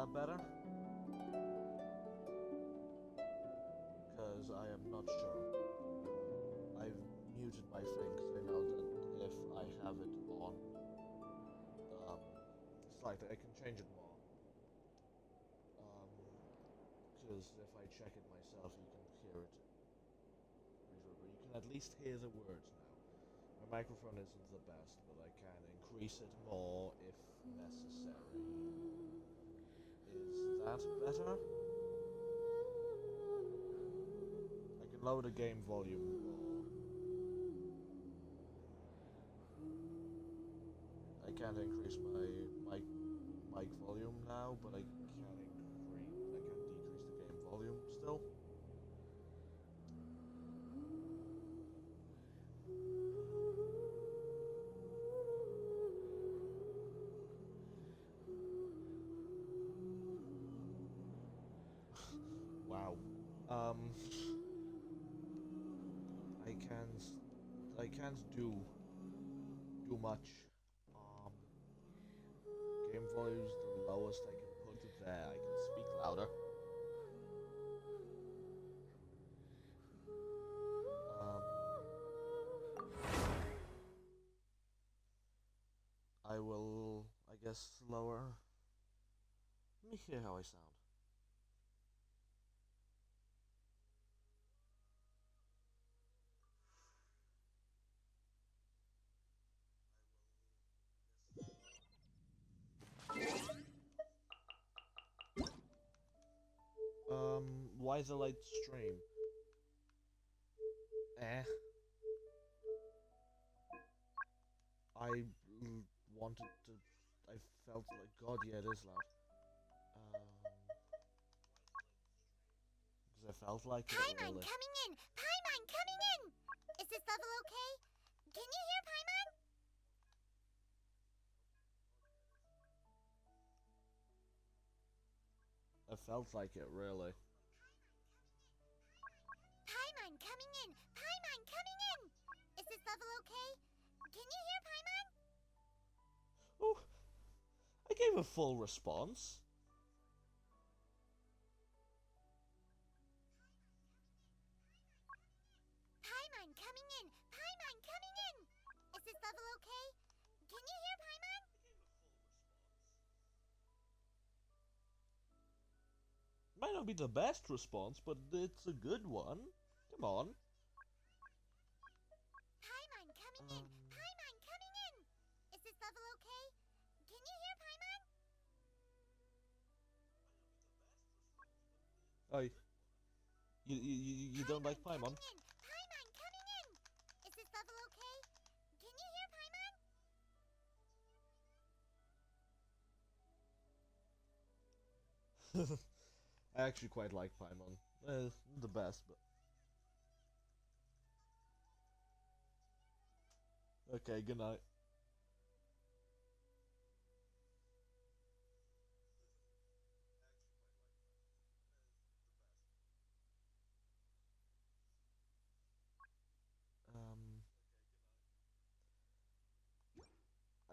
that better? Because I am not sure. I've muted my thing because I know that if I have it on slightly, I can change it more. Because if I check it myself, you can hear it. You can at least hear the words now. My microphone isn't the best, but I can increase it more if necessary. Is that better? I can lower the game volume more. I can't increase my mic volume now, but I can't decrease the game volume still. Wow. I can't do much. Um, Game volume's the lowest I can put it there. I can speak louder. I will, I guess, lower. Let me hear how I sound. Why the light stream? Eh. I wanted to. I felt like God. Yeah, it is loud. Because I felt like it. Paimon Really. coming in! Paimon coming in! Is this level okay? Can you hear Paimon? I felt like it. Really. Paimon coming in! Paimon coming in! Is this level okay? Can you hear Paimon? Oh, I gave a full response. Paimon coming in! Paimon coming in! Is this level okay? Can you hear Paimon? Might not be the best response, but it's a good one. Come on. Paimon coming in! Paimon coming in! Is this level okay? Can you hear Paimon? Oh, you don't like Paimon? Coming in! Paimon coming in! Is this level okay? Can you hear Paimon? I actually quite like Paimon. The best, but... Okay, good night.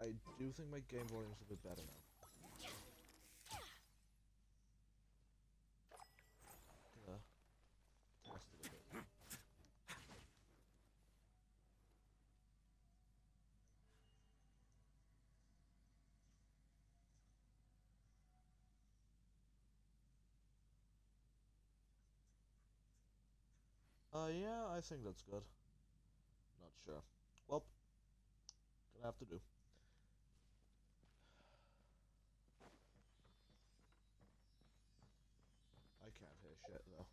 I do think my game volume's a bit better now. Test it a bit. Yeah, I think that's good. Not sure. Well, gonna have to do. I can't hear shit, though.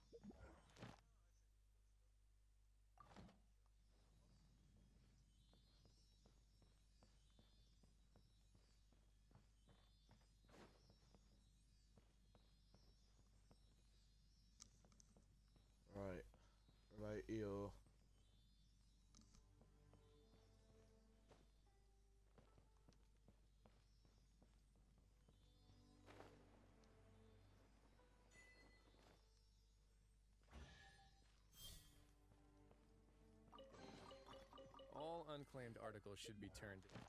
Right. Right, yo. All unclaimed articles should be turned in.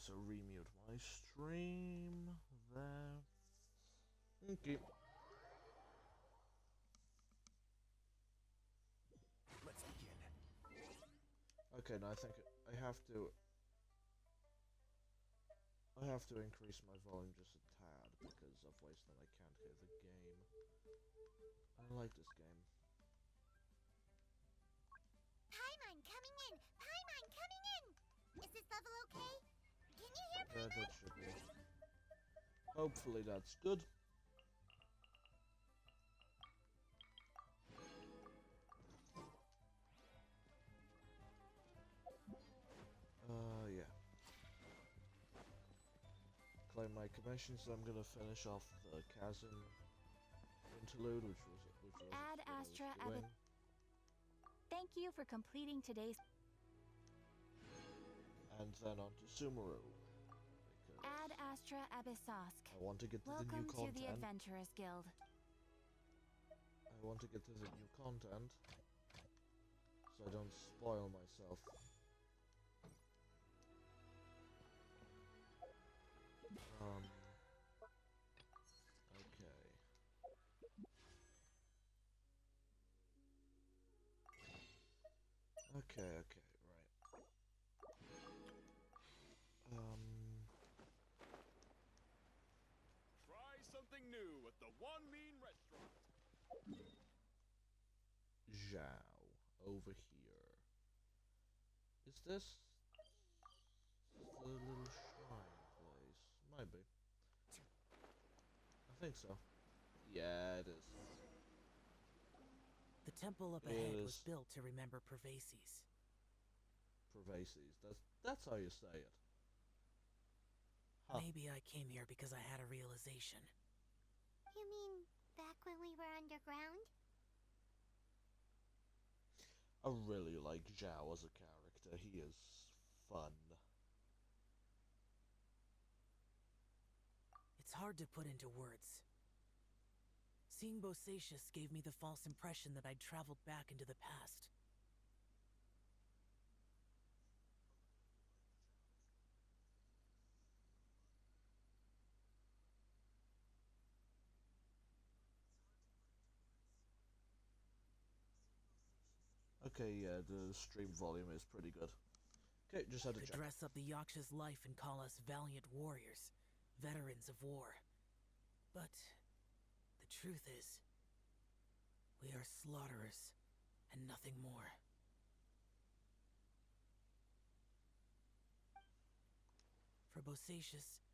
so remute my stream there. Okay. Let's begin. Okay, now I think I have to increase my volume just a tad because otherwise then I can't hear the game. I like this game. Paimon coming in! Paimon coming in! Is this level okay? Can you hear Yeah, Paimon? that should be. Hopefully that's good. Yeah. Claim my commission, so I'm gonna finish off the chasm interlude, which was Ad what I was Astra doing. Thank you for completing today's. And then on to Sumeru. Because Ad Astra Abyssosk. I want to get to the Welcome new to content. the Adventurers Guild. I want to get to the new content, so I don't spoil myself. Okay. Okay, right. Try something new at the One Mean Restaurant. Zhao, over here. Is this the little shrine place? Might be. I think so. Yeah, it is. The temple up ahead was built to remember Pervases. Pervases. That's how you say it. Huh. Maybe I came here because I had a realization. You mean back when we were underground? I really like Zhao as a character. He is fun. It's hard to put into words. Seeing Bosacius gave me the false impression that I'd traveled back into the past. Okay, yeah, the stream volume is pretty good. Okay, just had to Could check. dress up the Yaksha's life and call us valiant warriors, veterans of war. But the truth is, we are slaughterers and nothing more. For Bosacius,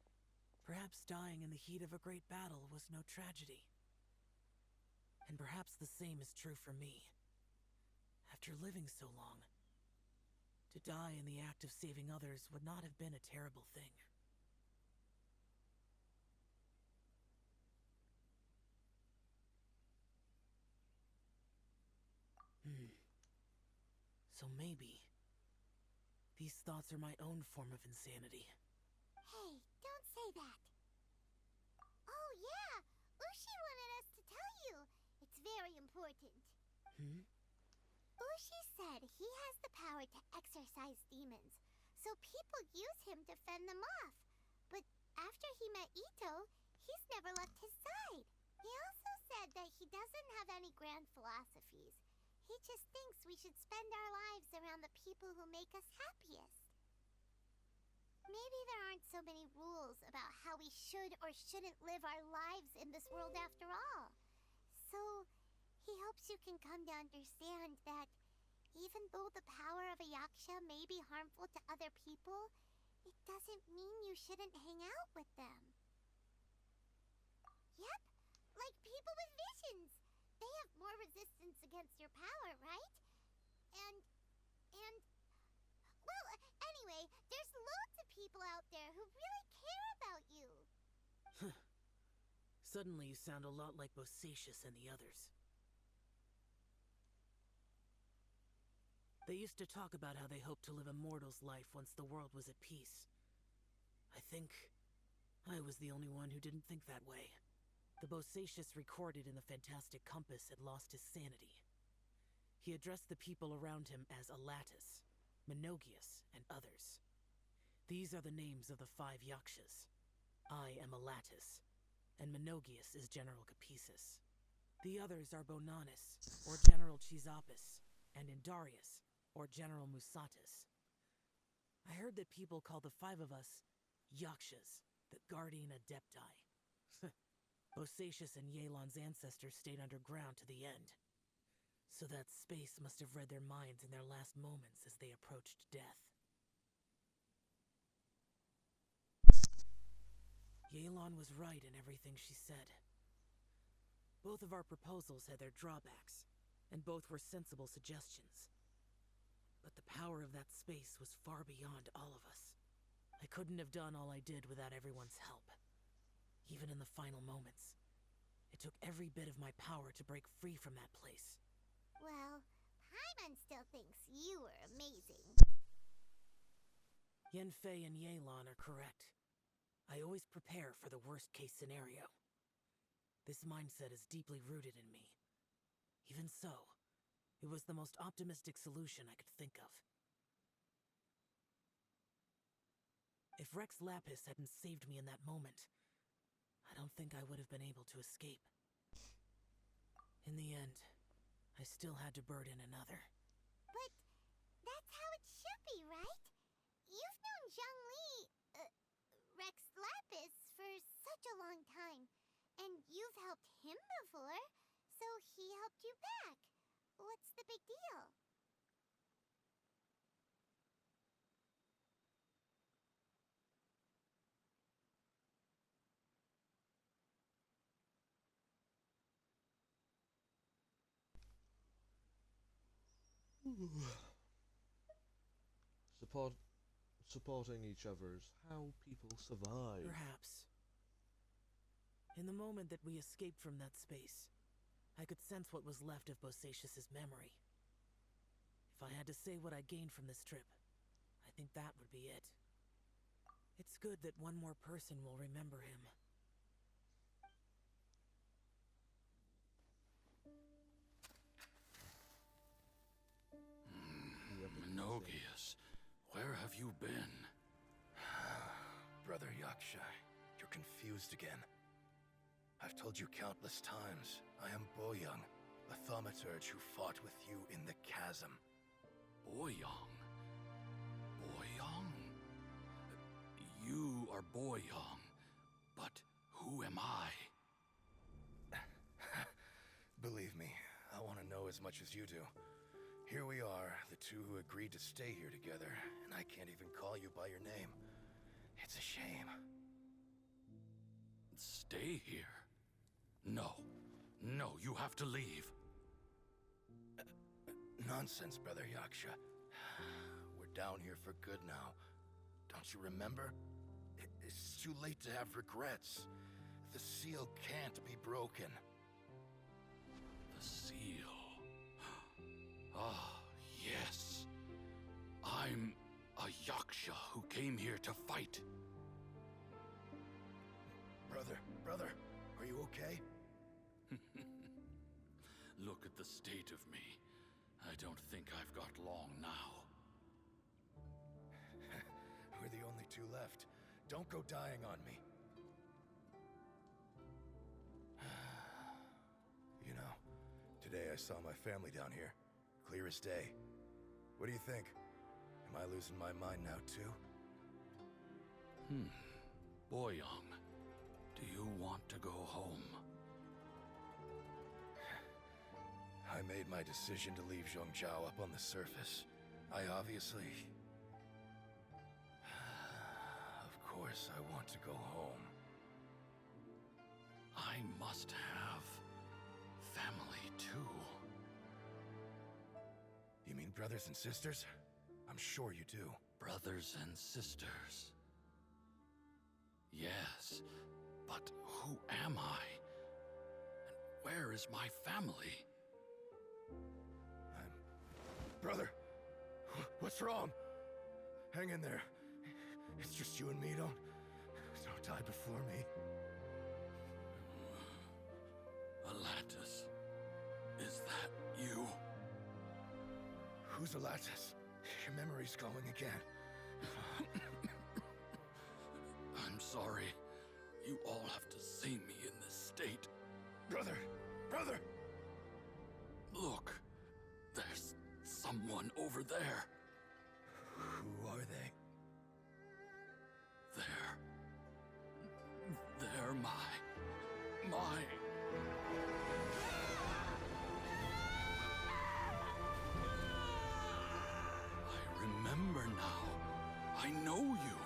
perhaps dying in the heat of a great battle was no tragedy. And perhaps the same is true for me. After living so long, to die in the act of saving others would not have been a terrible thing. So maybe these thoughts are my own form of insanity. Hey, don't say that. Oh yeah, Ushi wanted us to tell you. It's very important. Ushi said he has the power to exorcise demons, so people use him to fend them off. But after he met Ito, he's never left his side. He also said that he doesn't have any grand philosophies. He just thinks we should spend our lives around the people who make us happiest. Maybe there aren't so many rules about how we should or shouldn't live our lives in this world after all. So, he hopes you can come to understand that even though the power of a yaksha may be harmful to other people, it doesn't mean you shouldn't hang out with them. Yep, like people with visions. They have more resistance against your power, right? And, well, anyway, there's loads of people out there who really care about you. Suddenly you sound a lot like Bosacius and the others. They used to talk about how they hoped to live a mortal's life once the world was at peace. I think I was the only one who didn't think that way. The Bosacius recorded in the Fantastic Compass had lost his sanity. He addressed the people around him as Alatus, Menogius, and others. These are the names of the 5 Yakshas. I am Elatus, and Menogius is General Capesus. The others are Bonanis, or General Chisapis, and Indarius, or General Musatus. I heard that people call the 5 of us Yakshas, the Guardian Adepti. Bosacius and Yelan's ancestors stayed underground to the end, so that space must have read their minds in their last moments as they approached death. Yelan was right in everything she said. Both of our proposals had their drawbacks, and both were sensible suggestions. But the power of that space was far beyond all of us. I couldn't have done all I did without everyone's help. Even in the final moments, it took every bit of my power to break free from that place. Well, Paimon still thinks you were amazing. Yenfei and Yelan are correct. I always prepare for the worst-case scenario. This mindset is deeply rooted in me. Even so, it was the most optimistic solution I could think of. If Rex Lapis hadn't saved me in that moment, I don't think I would have been able to escape. In the end, I still had to burden another. But that's how it should be, right? You've known Zhongli, Rex Lapis, for such a long time. And you've helped him before, so he helped you back. What's the big deal? Supporting each other is how people survive. Perhaps. In the moment that we escaped from that space, I could sense what was left of Bosacius's memory. If I had to say what I gained from this trip, I think that would be it. It's good that one more person will remember him. Menogius, where have you been? Brother Yaksha, you're confused again. I've told you countless times, I am Boyoung, a thaumaturge who fought with you in the chasm. Boyoung? Boyoung? You are Boyoung, but who am I? Believe me, I want to know as much as you do. Here we are, the two who agreed to stay here together, and I can't even call you by your name. It's a shame. Stay here? No. No, you have to leave. Nonsense, Brother Yaksha. We're down here for good now. Don't you remember? It's too late to have regrets. The seal can't be broken. The seal. Ah, yes. I'm a Yaksha who came here to fight. Brother, are you okay? Look at the state of me. I don't think I've got long now. We're the only two left. Don't go dying on me. You know, today I saw my family down here. Clear as day. What do you think? Am I losing my mind now, too? Boyoung, do you want to go home? I made my decision to leave Zhongzhou up on the surface. I obviously... Of course I want to go home. I must have family too. You mean brothers and sisters? I'm sure you do. Brothers and sisters. Yes, but who am I? And where is my family? Brother, what's wrong? Hang in there. It's just you and me. Don't die before me. Elatus, is that you? Who's Elatus? Your memory's going again. You all have to see me in this state. Brother! Brother! Look, there's someone over there. Who are they? They're my... I remember now. I know you.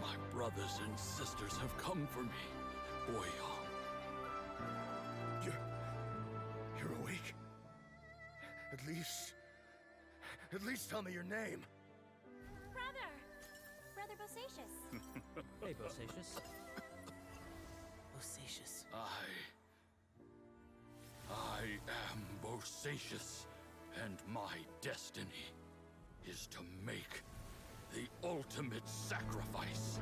My brothers and sisters have come for me, Boyong. You're awake? At least tell me your name. Brother Bosacius. Hey, Bosacius. Bosacius. I am Bosacius, and my destiny is to make the ultimate sacrifice.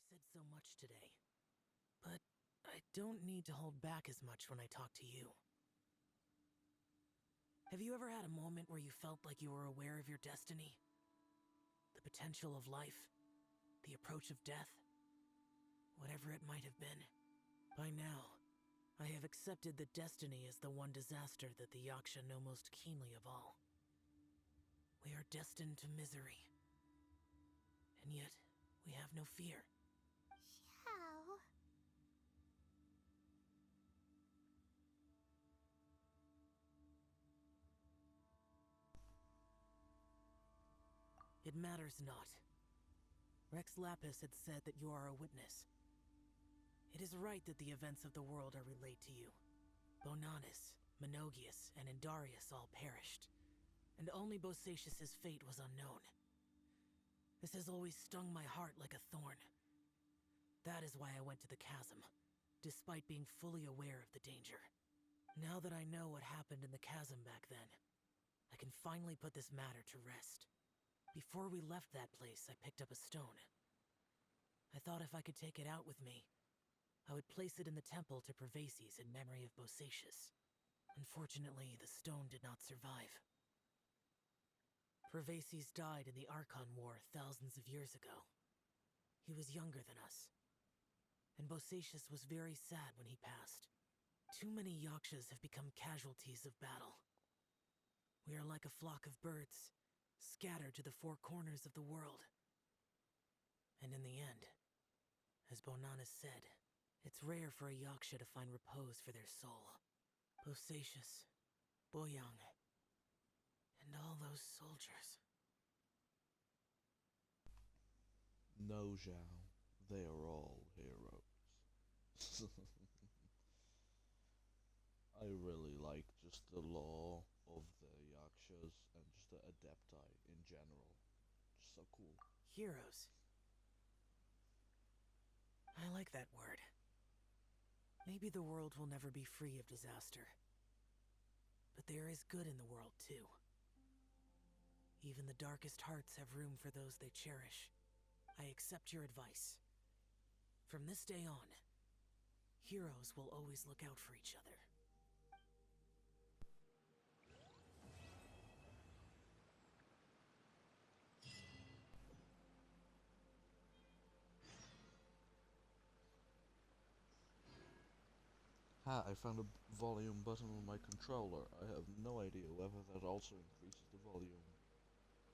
I've said so much today, but I don't need to hold back as much when I talk to you. Have you ever had a moment where you felt like you were aware of your destiny? The potential of life? The approach of death? Whatever it might have been. By now, I have accepted that destiny is the one disaster that the Yaksha know most keenly of all. We are destined to misery. And yet, we have no fear. Xiao. It matters not. Rex Lapis had said that you are a witness. It is right that the events of the world are relayed to you. Bonanis, Menogias, and Indarius all perished, and only Bosacius's fate was unknown. This has always stung my heart like a thorn. That is why I went to the chasm, despite being fully aware of the danger. Now that I know what happened in the chasm back then, I can finally put this matter to rest. Before we left that place, I picked up a stone. I thought if I could take it out with me, I would place it in the temple to Pervases in memory of Bosacius. Unfortunately, the stone did not survive. Pervases died in the Archon War thousands of years ago. He was younger than us, and Bosacius was very sad when he passed. Too many Yakshas have become casualties of battle. We are like a flock of birds, scattered to the four corners of the world. And in the end, as Bonanis said, it's rare for a Yaksha to find repose for their soul. Bosacius, Boyong, and all those soldiers. No, Zhao, they are all heroes. I really like just the lore of the Yakshas and just the Adepti in general. Just so cool. Heroes. I like that word. Maybe the world will never be free of disaster. But there is good in the world, too. Even the darkest hearts have room for those they cherish. I accept your advice. From this day on, heroes will always look out for each other. Ha, I found a volume button on my controller. I have no idea whether that also increases the volume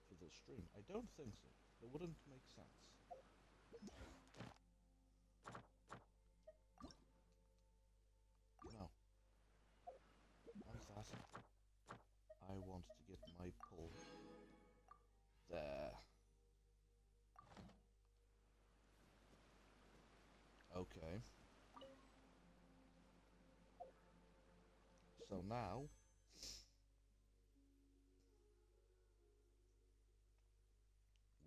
for the stream. I don't think so. That wouldn't make sense. No. How's that? I want to get my pull. There. Okay. So now,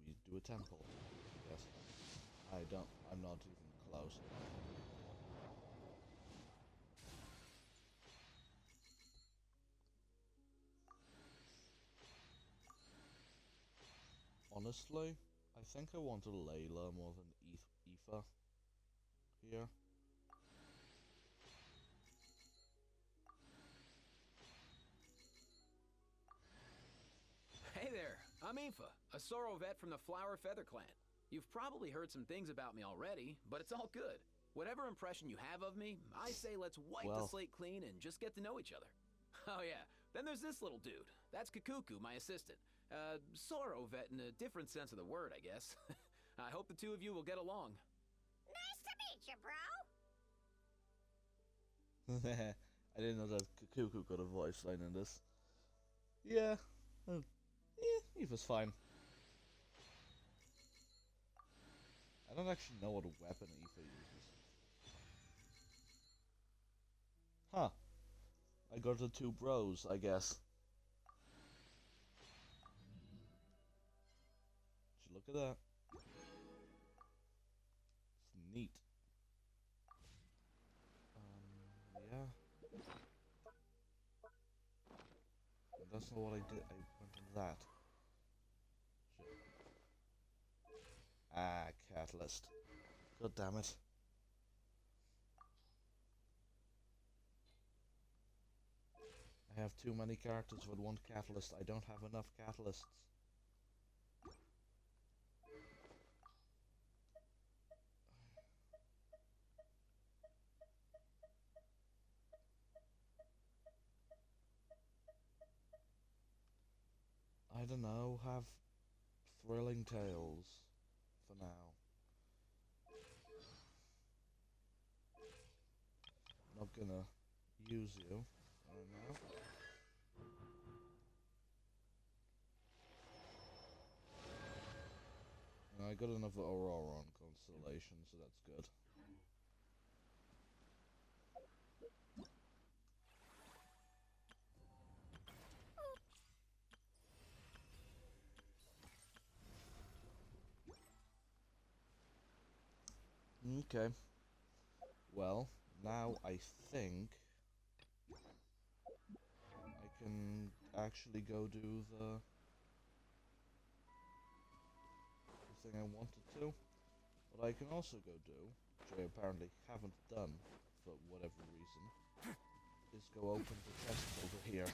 we do a temple. Yes. I'm not even close. Honestly, I think I want a Layla more than Aoife here. I'm Aoife, a Sorrow vet from the Flower Feather Clan. You've probably heard some things about me already, but it's all good. Whatever impression you have of me, I say let's wipe the slate clean and just get to know each other. Oh yeah, then there's this little dude. That's Kakuku, my assistant. Sorrow vet in a different sense of the word, I guess. I hope the two of you will get along. Nice to meet you, bro. I didn't know that Kuku got a voice line in this. Yeah. He was fine. I don't actually know what weapon Aoife uses. Huh. I got the two bros, I guess. Look at that. It's neat. Yeah. That's not what I did. I went on that. Shit. Ah, catalyst. God damn it. I have too many characters with one catalyst. I don't have enough catalysts. I don't know, have thrilling tales for now. Not gonna use you right now. I got another Aurora on Constellation, so that's good. Okay. Well, now I think I can actually go do the thing I wanted to. What I can also go do, which I apparently haven't done for whatever reason, is go open the chest over here.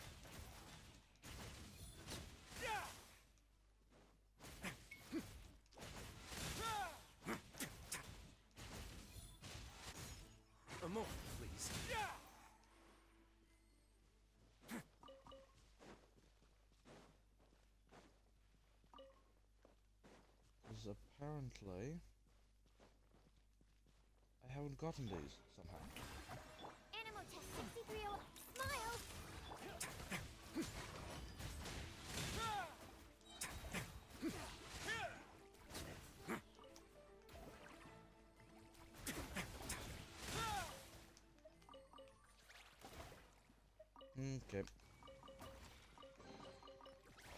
A moment, please. Because apparently I haven't gotten these somehow. Animal test 6301. Smile. Okay.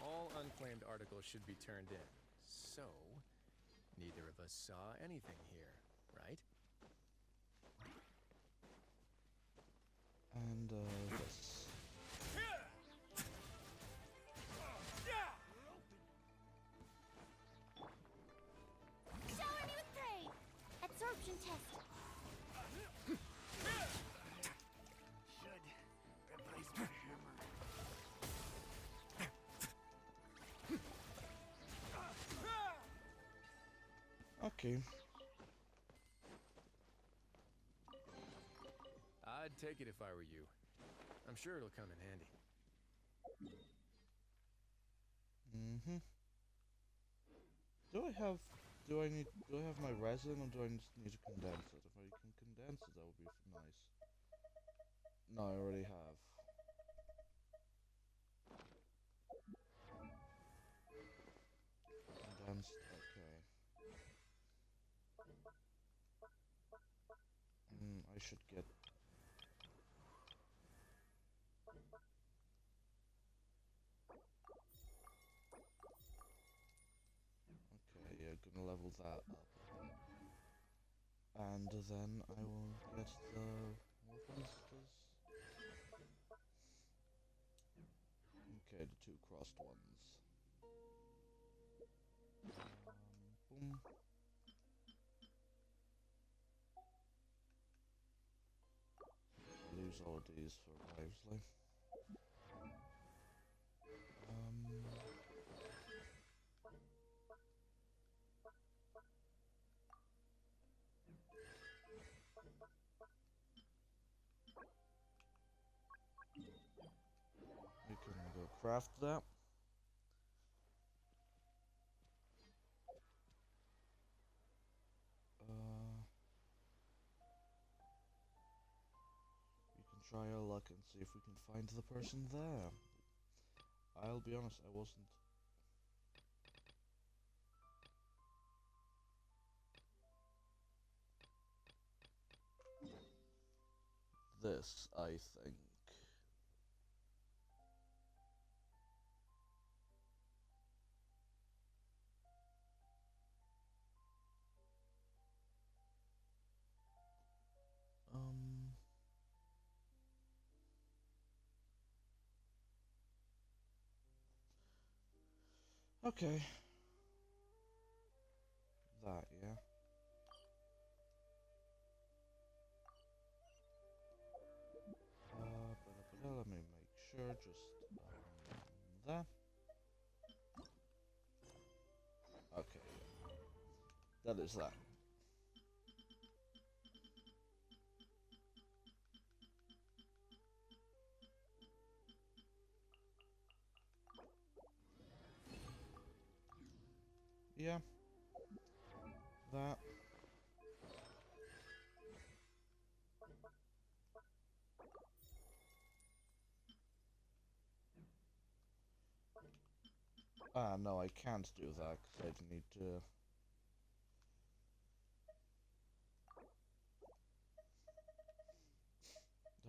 All unclaimed articles should be turned in. So, neither of us saw anything here, right? And this. Shower me with praise. Absorption test. Should replace my hammer. Okay. I'd take it if I were you. I'm sure it'll come in handy. Do I have my resin, or do I just need to condense it? If I can condense it, that would be nice. No, I already have. Condensed, okay. I should get... Okay, yeah, gonna level that up. And then I will get the... what ones does... Okay, the two crossed ones. Boom. I'll use all of these for wisely. craft that. We can try our luck and see if we can find the person there. I'll be honest, I wasn't. This, I think. Okay. That, yeah. Let me make sure, just, there. Okay, yeah. That is that. Yeah. That. Ah, no, I can't do that, because I need to...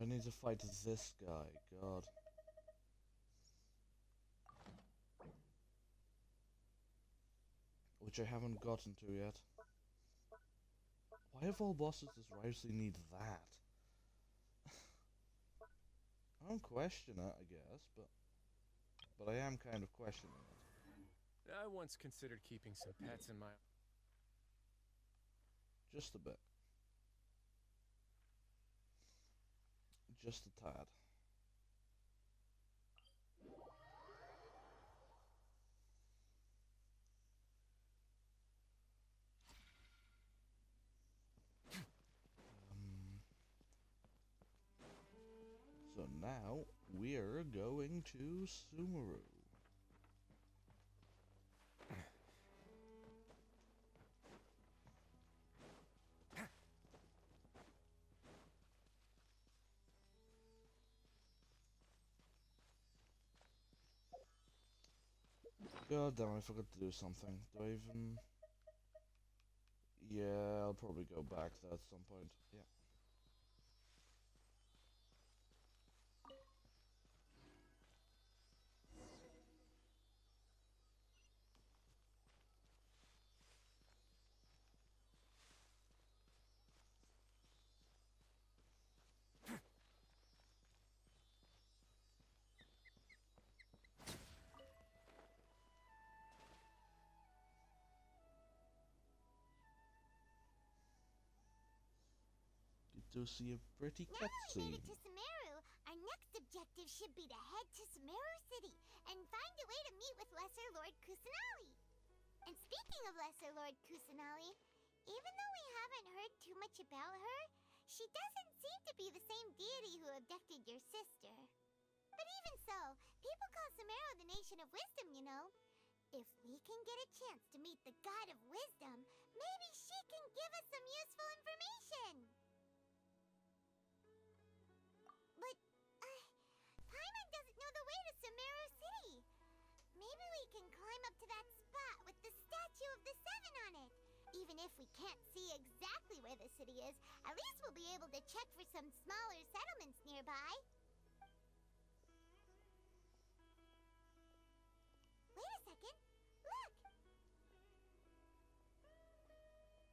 I need to fight this guy, god. Which I haven't gotten to yet. Why of all bosses does Rivesy need that? I don't question it, I guess, but I am kind of questioning it. I once considered keeping some pets in my... Just a bit. Just a tad. So now we're going to Sumeru. God damn, I forgot to do something. Do I even... Yeah, I'll probably go back to that at some point. Yeah. Get to see a pretty Now that we made cutscene. it to Sumeru, our next objective should be to head to Sumeru City and find a way to meet with Lesser Lord Kusanali. And speaking of Lesser Lord Kusanali, even though we haven't heard too much about her, she doesn't seem to be the same deity who abducted your sister. But even so, people call Sumeru the Nation of Wisdom, you know. If we can get a chance to meet the God of Wisdom, maybe she can give us some useful information. But, Paimon doesn't know the way to Sumeru City. Maybe we can climb up to that spot with the statue of the Seven on it. Even if we can't see exactly where the city is, at least we'll be able to check for some smaller settlements nearby. Wait a second. Look!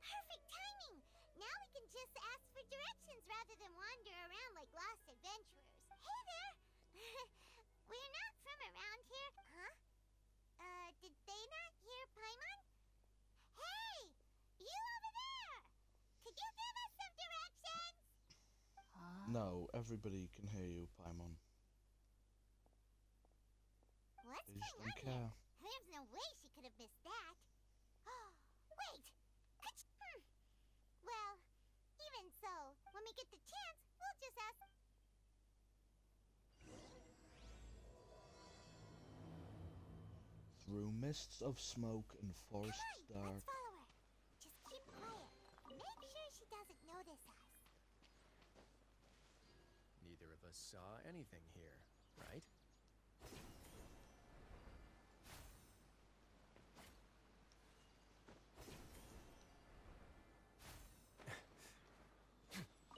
Perfect timing! Now we can just ask for directions rather than wander around like lost adventurers. Hey there! We're not from around here. Huh? Did they not hear Paimon? Hey! You over there! Could you give us some directions? No, everybody can hear you, Paimon. What's They just going don't on care. here? There's no way she could have missed that. Wait! Well, even so, when we get the chance, we'll just ask... through mists of smoke and forests Come on, dark. let's follow her. Just keep quiet. Make sure she doesn't notice us. Neither of us saw anything here, right?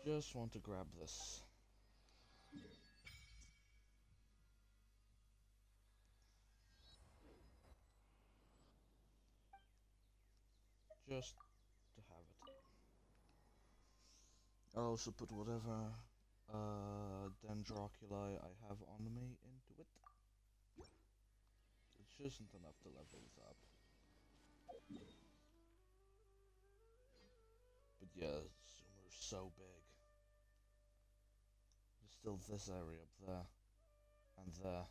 Just want to grab this. Just to have it. I'll also put whatever dendroculi I have on me into it. It isn't enough to level it up. But yeah, Sumeru's so big. There's still this area up there. And there. God.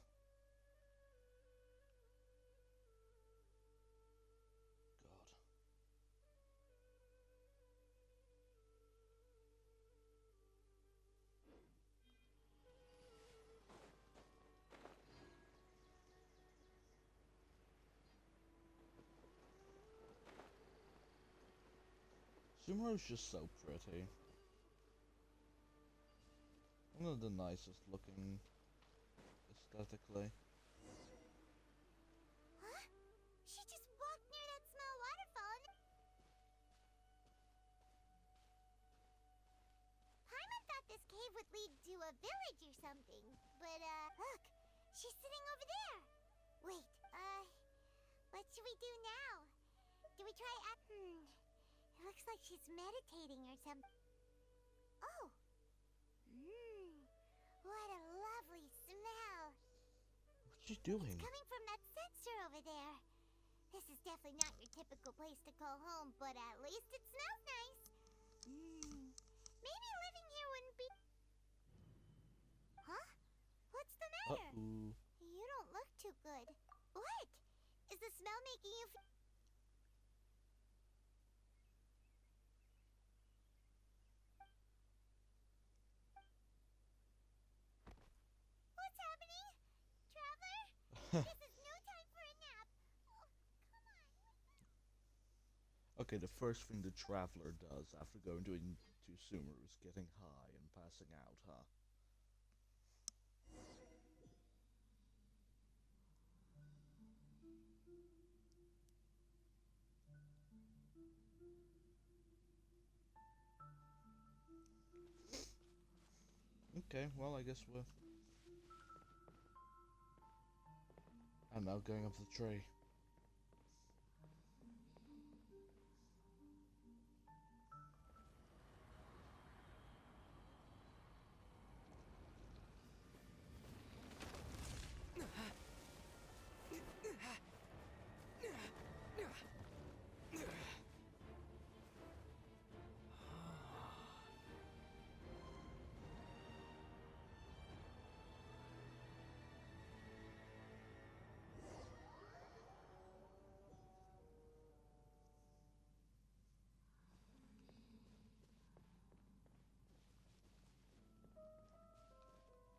Sumeru's just so pretty. One of the nicest looking aesthetically. Huh? She just walked near that small waterfall and... Paimon thought this cave would lead to a village or something. But, look! She's sitting over there! Wait, what should we do now? Do we try it looks like she's meditating or something. Oh! What a lovely smell! What's she doing? It's coming from that sensor over there. This is definitely not your typical place to call home, but at least it smells nice. Maybe living here wouldn't be... Huh? What's the matter? Uh-oh. You don't look too good. What? Is the smell making you What's happening? Traveler? This is no time for a nap. Oh, come on. Okay, the first thing the traveler does after going to Sumeru is getting high and passing out, huh? Okay, well, I guess we're... I'm now going up the tree.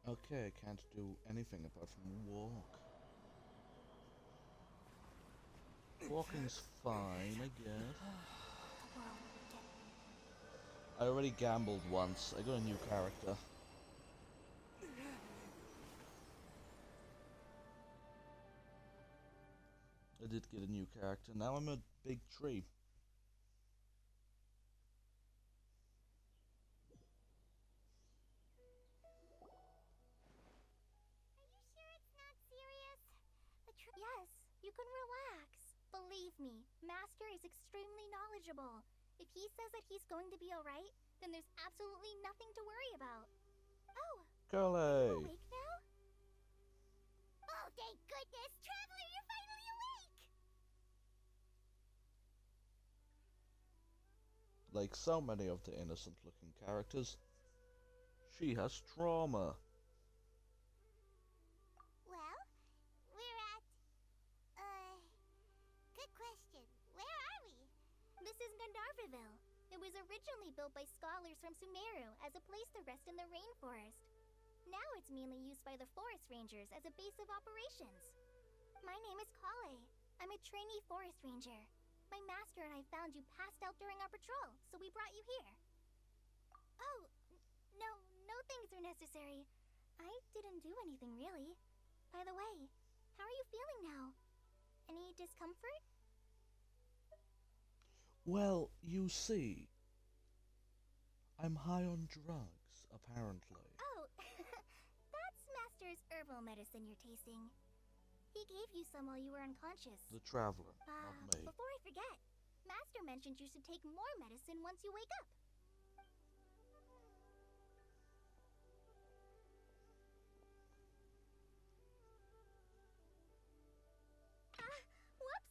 Okay, I can't do anything apart from walk. Walking's fine, I guess. I already gambled once. I got a new character. I did get a new character. Now I'm a big tree. Are you sure it's not serious? Yes, you can relax. Believe me, Master is extremely knowledgeable. If he says that he's going to be alright, then there's absolutely nothing to worry about. Oh, Curly! awake now? Oh, thank goodness! Traveler, you're finally awake! Like so many of the innocent-looking characters, she has trauma. Well, we're at... good question. Where are we? This is Gandharvaville. It was originally built by scholars from Sumeru as a place to rest in the rainforest. Now it's mainly used by the forest rangers as a base of operations. My name is Kale. I'm a trainee forest ranger. My master and I found you passed out during our patrol, so we brought you here. Oh, no things are necessary. I didn't do anything, really. By the way, how are you feeling now? Any discomfort? Well, you see, I'm high on drugs, apparently. Oh, that's Master's herbal medicine you're tasting. He gave you some while you were unconscious. The Traveler, not me. Before I forget, Master mentioned you should take more medicine once you wake up. Whoops!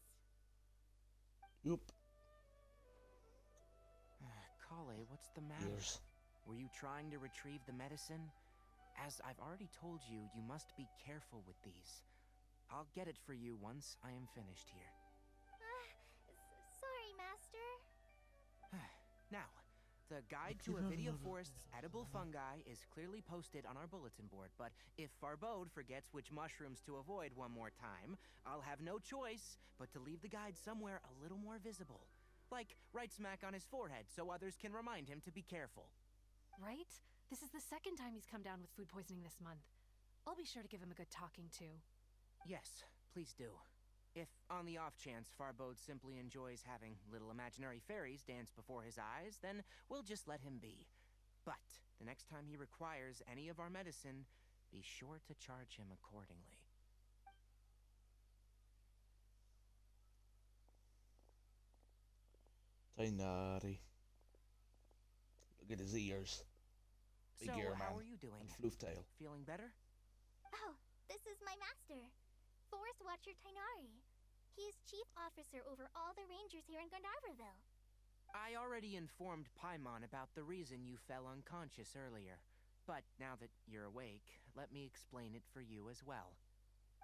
Oop. Kale, what's the matter? Ears. Were you trying to retrieve the medicine? As I've already told you, you must be careful with these. I'll get it for you once I am finished here. Sorry, Master. Now, the guide to Avidia Forest's edible fungi is clearly posted on our bulletin board, but if Farbode forgets which mushrooms to avoid one more time, I'll have no choice but to leave the guide somewhere a little more visible. Like right smack on his forehead so others can remind him to be careful. Right? This is the second time he's come down with food poisoning this month. I'll be sure to give him a good talking to. Yes, please do. If, on the off chance, Farbode simply enjoys having little imaginary fairies dance before his eyes, then we'll just let him be. But the next time he requires any of our medicine, be sure to charge him accordingly. Tainari. Look at his ears. Big So, ear how man. are you doing? And floof tail. Feeling better? Oh, this is my master, Forest Watcher Tainari. He is chief officer over all the rangers here in Gandharvaville. I already informed Paimon about the reason you fell unconscious earlier. But now that you're awake, let me explain it for you as well.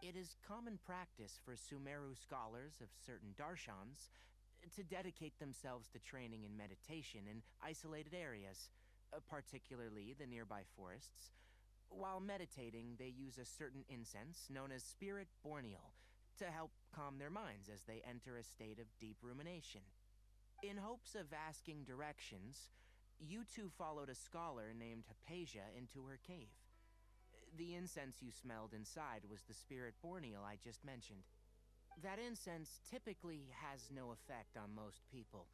It is common practice for Sumeru scholars of certain darshans to dedicate themselves to training in meditation in isolated areas, particularly the nearby forests. While meditating, they use a certain incense known as Spirit Borneal to help calm their minds as they enter a state of deep rumination. In hopes of asking directions, you two followed a scholar named Hypatia into her cave. The incense you smelled inside was the Spirit Borneal I just mentioned. That incense typically has no effect on most people,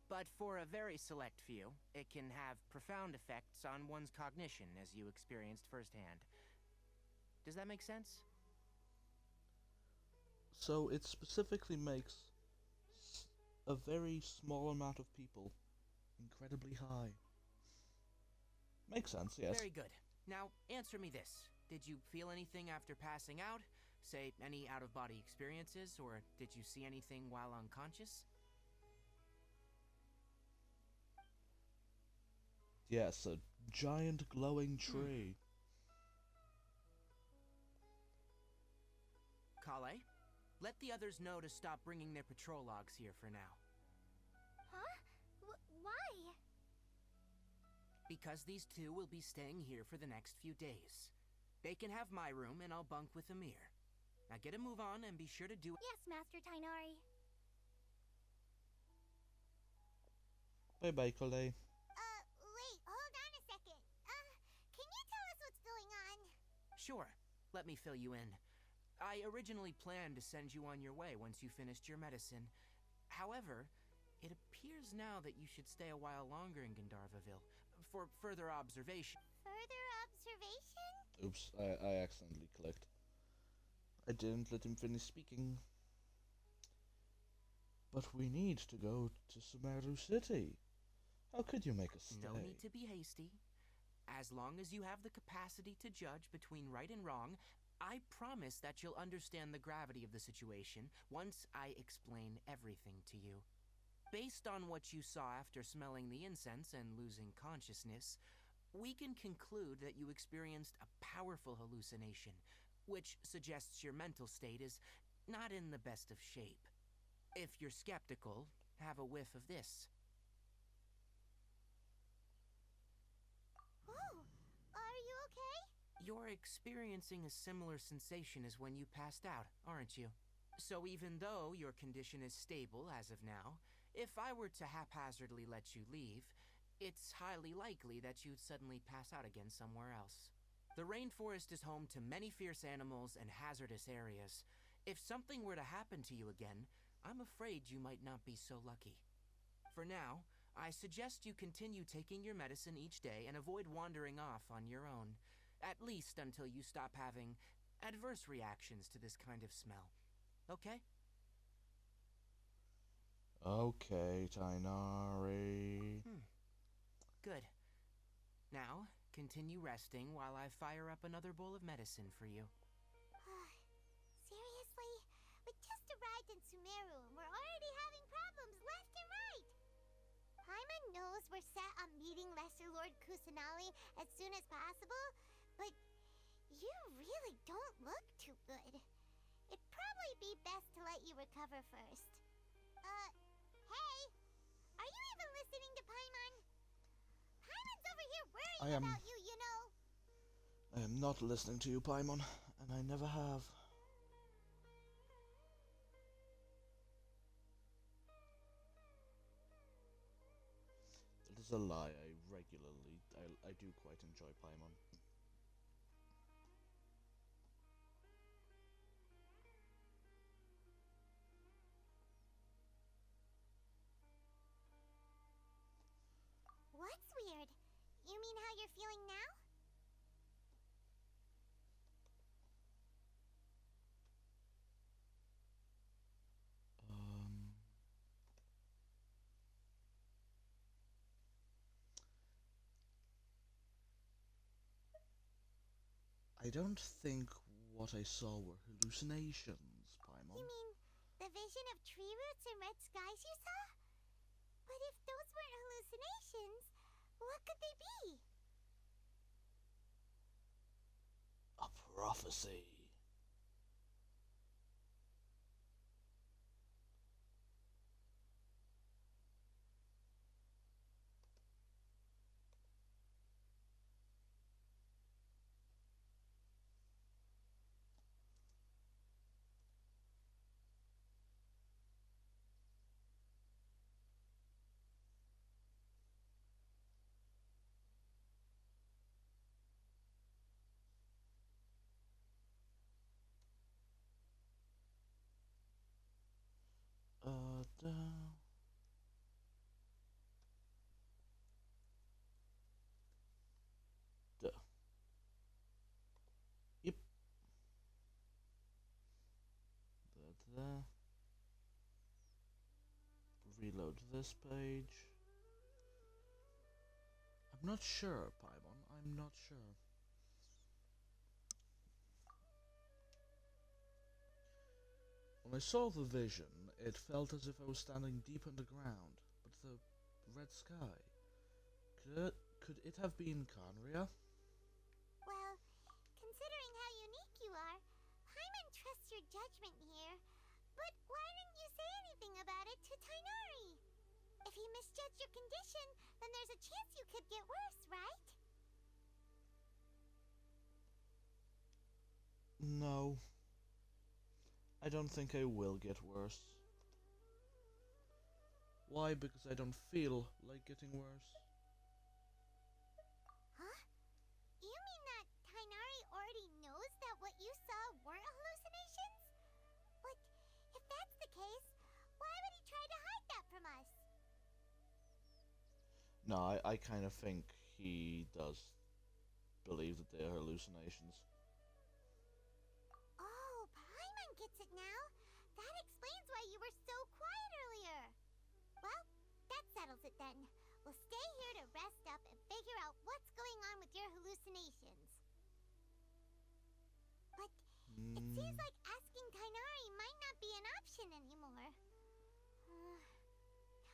but for a very select few, it can have profound effects on one's cognition, as you experienced firsthand. Does that make sense? So it specifically makes a very small amount of people incredibly high. Makes sense, yes. Very good. Now, answer me this. Did you feel anything after passing out? Say, any out-of-body experiences, or did you see anything while unconscious? Yes, a giant glowing tree. Kale, let the others know to stop bringing their patrol logs here for now. Huh? Why? Because these two will be staying here for the next few days. They can have my room, and I'll bunk with Amir. Now get a move on, and be sure to do... Yes, Master Tainari. Bye-bye, Kale. Wait, hold on a second. Can you tell us what's going on? Sure. Let me fill you in. I originally planned to send you on your way once you finished your medicine. However, it appears now that you should stay a while longer in Gandharvaville for further observation. Further observation? Oops, I accidentally clicked. I didn't let him finish speaking. But we need to go to Sumeru City. How could you make us stay? No need to be hasty. As long as you have the capacity to judge between right and wrong, I promise that you'll understand the gravity of the situation once I explain everything to you. Based on what you saw after smelling the incense and losing consciousness, we can conclude that you experienced a powerful hallucination, which suggests your mental state is not in the best of shape. If you're skeptical, have a whiff of this. Oh, are you okay? You're experiencing a similar sensation as when you passed out, aren't you? So even though your condition is stable as of now, if I were to haphazardly let you leave, it's highly likely that you'd suddenly pass out again somewhere else. The rainforest is home to many fierce animals and hazardous areas. If something were to happen to you again, I'm afraid you might not be so lucky. For now, I suggest you continue taking your medicine each day and avoid wandering off on your own, at least until you stop having adverse reactions to this kind of smell. Okay? Okay, Tainari. Good. Now, continue resting while I fire up another bowl of medicine for you. Seriously? We just arrived in Sumeru and we're already having problems left and right. Paimon knows we're set on meeting Lesser Lord Kusanali as soon as possible, but you really don't look too good. It'd probably be best to let you recover first. Hey! Are you even listening to Paimon? Paimon's over here worrying about you, you know. I am not listening to you, Paimon, and I never have. It is a lie. I do quite enjoy Paimon. What's weird? You mean how you're feeling now? I don't think what I saw were hallucinations, Paimon. You mean the vision of tree roots and red skies you saw? But if those weren't hallucinations, what could they be? A prophecy. Da. Duh. Yep. Da. Reload this page. I'm not sure, Paimon. I'm not sure. When I saw the vision, it felt as if I was standing deep underground. But the red sky... Could it have been Conria? Well, considering how unique you are, Paimon trusts your judgment here. But why didn't you say anything about it to Tainari? If he misjudged your condition, then there's a chance you could get worse, right? No. I don't think I will get worse. Why? Because I don't feel like getting worse. Huh? You mean that Tainari already knows that what you saw weren't hallucinations? But if that's the case, why would he try to hide that from us? No, I kind of think he does believe that they are hallucinations. Oh, Paimon gets it now. That explains why you were so quiet earlier. Well, that settles it then. We'll stay here to rest up and figure out what's going on with your hallucinations. But it seems like asking Tainari might not be an option anymore.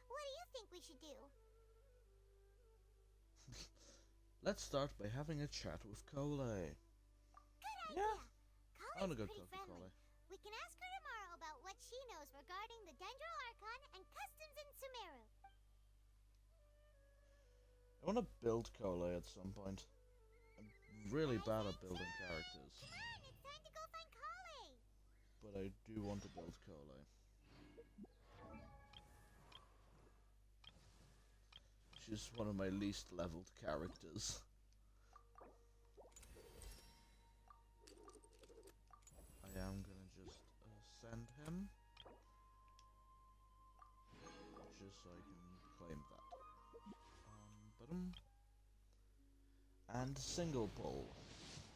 What do you think we should do? Let's start by having a chat with Cole. Good idea. Yeah. I wanna Cole's go pretty talk to friendly. Cole. We can ask her tomorrow about what she knows regarding the Dendro Archon and customs in Sumeru. I want to build Cole at some point. I'm really bad at building characters. Come on, it's time to go find Kale. but I do want to build Cole. She's one of my least leveled characters. I am gonna just send him, just so I can claim that. And single pull.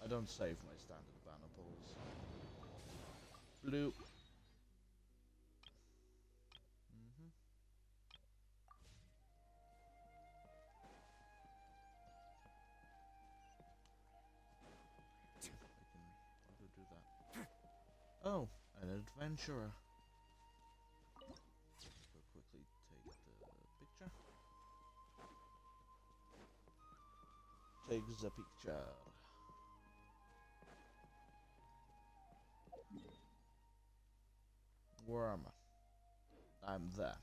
I don't save my standard banner pulls. Blue. I can do that. Oh, an adventurer. Go quickly take the picture. Take the picture. Where am I? I'm there.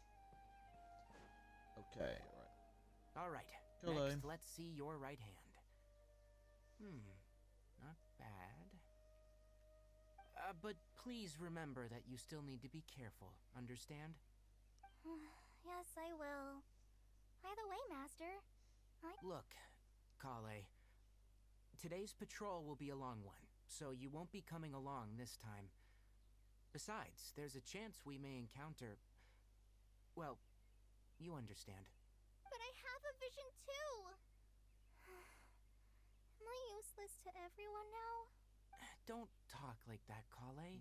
Okay, right. All right. Hello. Next, let's see your right hand. Not bad. But please remember that you still need to be careful, understand? Yes, I will. By the way, Master, Look, Kale. Today's patrol will be a long one, so you won't be coming along this time. Besides, there's a chance we may encounter... Well, you understand. But I have a vision too! Am I useless to everyone now? Don't talk like that, Kale.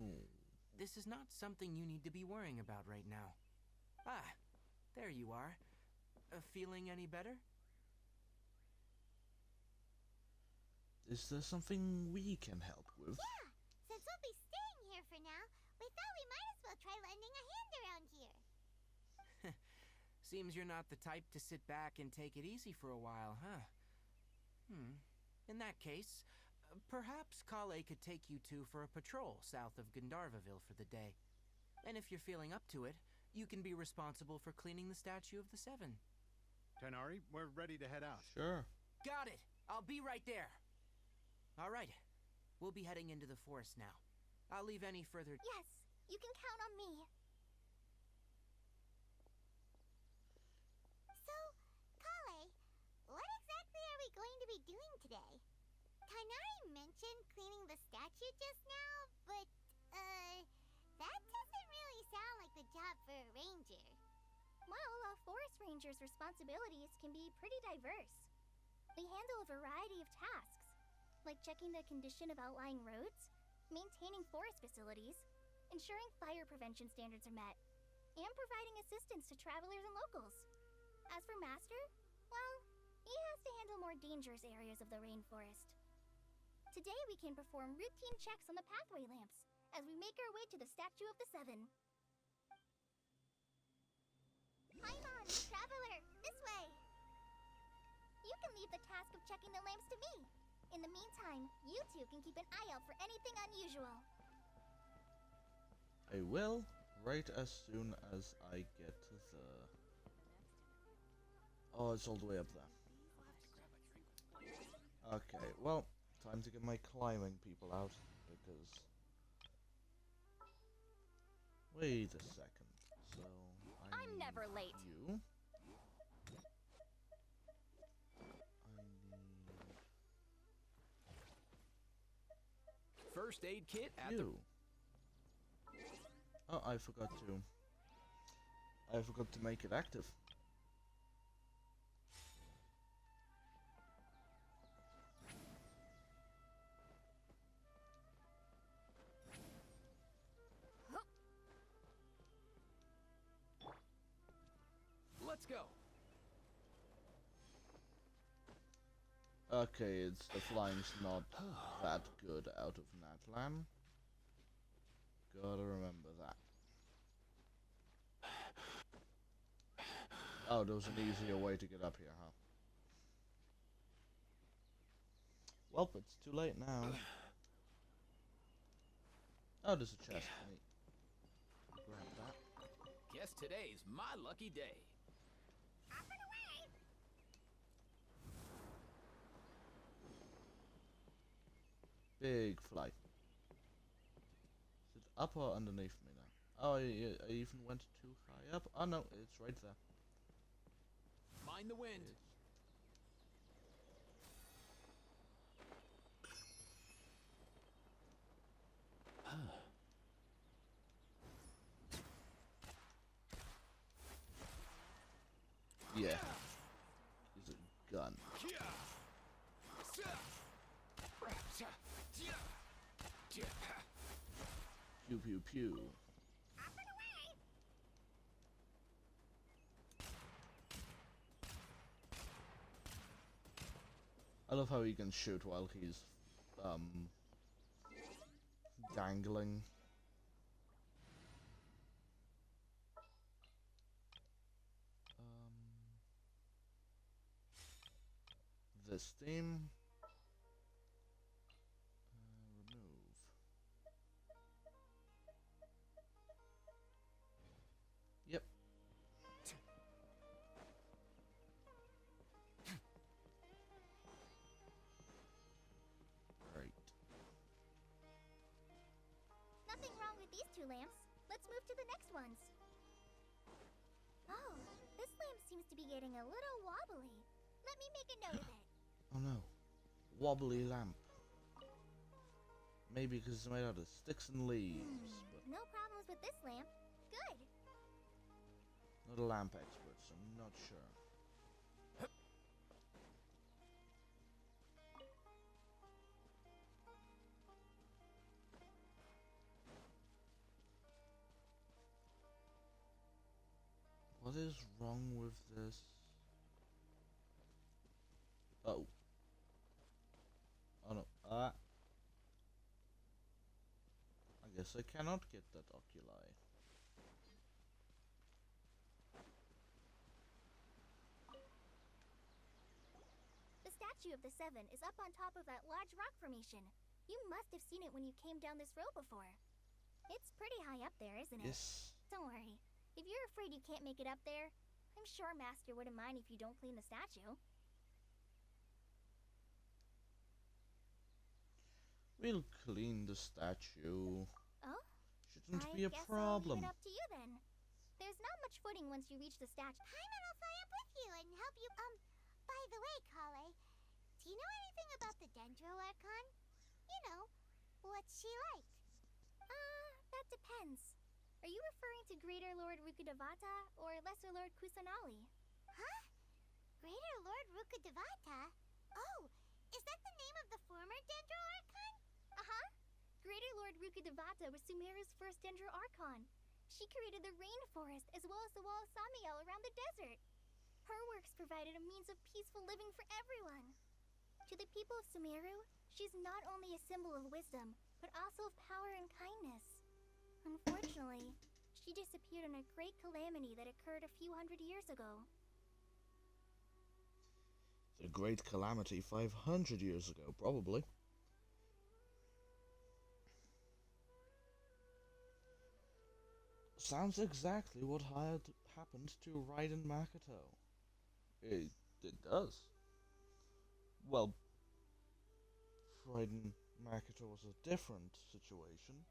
This is not something you need to be worrying about right now. Ah, there you are. Feeling any better? Is there something we can help with? Yeah! Since we'll be staying here for now, we thought we might as well try lending a hand around here. Seems you're not the type to sit back and take it easy for a while, huh? In that case, perhaps Kale could take you two for a patrol south of Gandharvaville for the day. And if you're feeling up to it, you can be responsible for cleaning the Statue of the Seven. Tighnari, we're ready to head out. Sure. Got it! I'll be right there! Alright, we'll be heading into the forest now. I'll leave any further... Yes, you can count on me. So, Kale, what exactly are we going to be doing today? Tighnari mentioned cleaning the statue just now, but, that doesn't really sound like the job for a ranger. Well, a forest ranger's responsibilities can be pretty diverse. They handle a variety of tasks, like checking the condition of outlying roads, maintaining forest facilities, ensuring fire prevention standards are met, and providing assistance to travelers and locals. As for Master, well, he has to handle more dangerous areas of the rainforest. Today we can perform routine checks on the pathway lamps as we make our way to the Statue of the Seven. Paimon, traveler, this way! You can leave the task of checking the lamps to me. In the meantime, you two can keep an eye out for anything unusual. I will, right as soon as I get to the... Oh, it's all the way up there. Okay, well, time to get my climbing people out, because... Wait a second, so... I'm never late. You... First aid kit at you. Oh, I forgot to make it active. Let's go. Okay, it's the flying's not that good out of Natlan. Gotta remember that. Oh, there was an easier way to get up here, huh? Well, it's too late now. Oh, there's a chest. Neat. Grab that. Guess today's my lucky day. Up and away! Big fly. Is it up or underneath me now? Oh, I even went too high up. Oh no, it's right there. Mind the wind. Yeah. Use a gun. Pew pew pew. I love how he can shoot while he's dangling. This theme. Remove. Yep. Right. Nothing wrong with these two lamps. Let's move to the next ones. Oh, this lamp seems to be getting a little wobbly. Let me make a note of it. Oh no. Wobbly lamp. Maybe because it's made out of sticks and leaves, but No problems with this lamp. Good. not a lamp expert, so I'm not sure. What is wrong with this? Oh. Oh no. I guess I cannot get that oculi. The statue of the Seven is up on top of that large rock formation. You must have seen it when you came down this road before. It's pretty high up there, isn't it? Yes. Don't worry. If you're afraid you can't make it up there, I'm sure Master wouldn't mind if you don't clean the statue. We'll clean the statue. Oh? Shouldn't be a guess problem. I'll leave it up to you then. There's not much footing once you reach the statue. Paimon will fly up with you and help you. By the way, Kale, do you know anything about the Dendro Archon? You know, what's she like? That depends. Are you referring to Greater Lord Rukkhadevata or Lesser Lord Kusanali? Huh? Greater Lord Rukkhadevata? Oh, is that the name of the former Dendro Archon? Uh-huh. Greater Lord Rukkhadevata was Sumeru's first Dendro Archon. She created the rainforest as well as the wall of Samiel around the desert. Her works provided a means of peaceful living for everyone. To the people of Sumeru, she's not only a symbol of wisdom, but also of power and kindness. Unfortunately, she disappeared in a great calamity that occurred a few hundred years ago. The Great Calamity 500 years ago, probably. Sounds exactly what had happened to Raiden Makoto. It does. Well, Raiden Makoto was a different situation.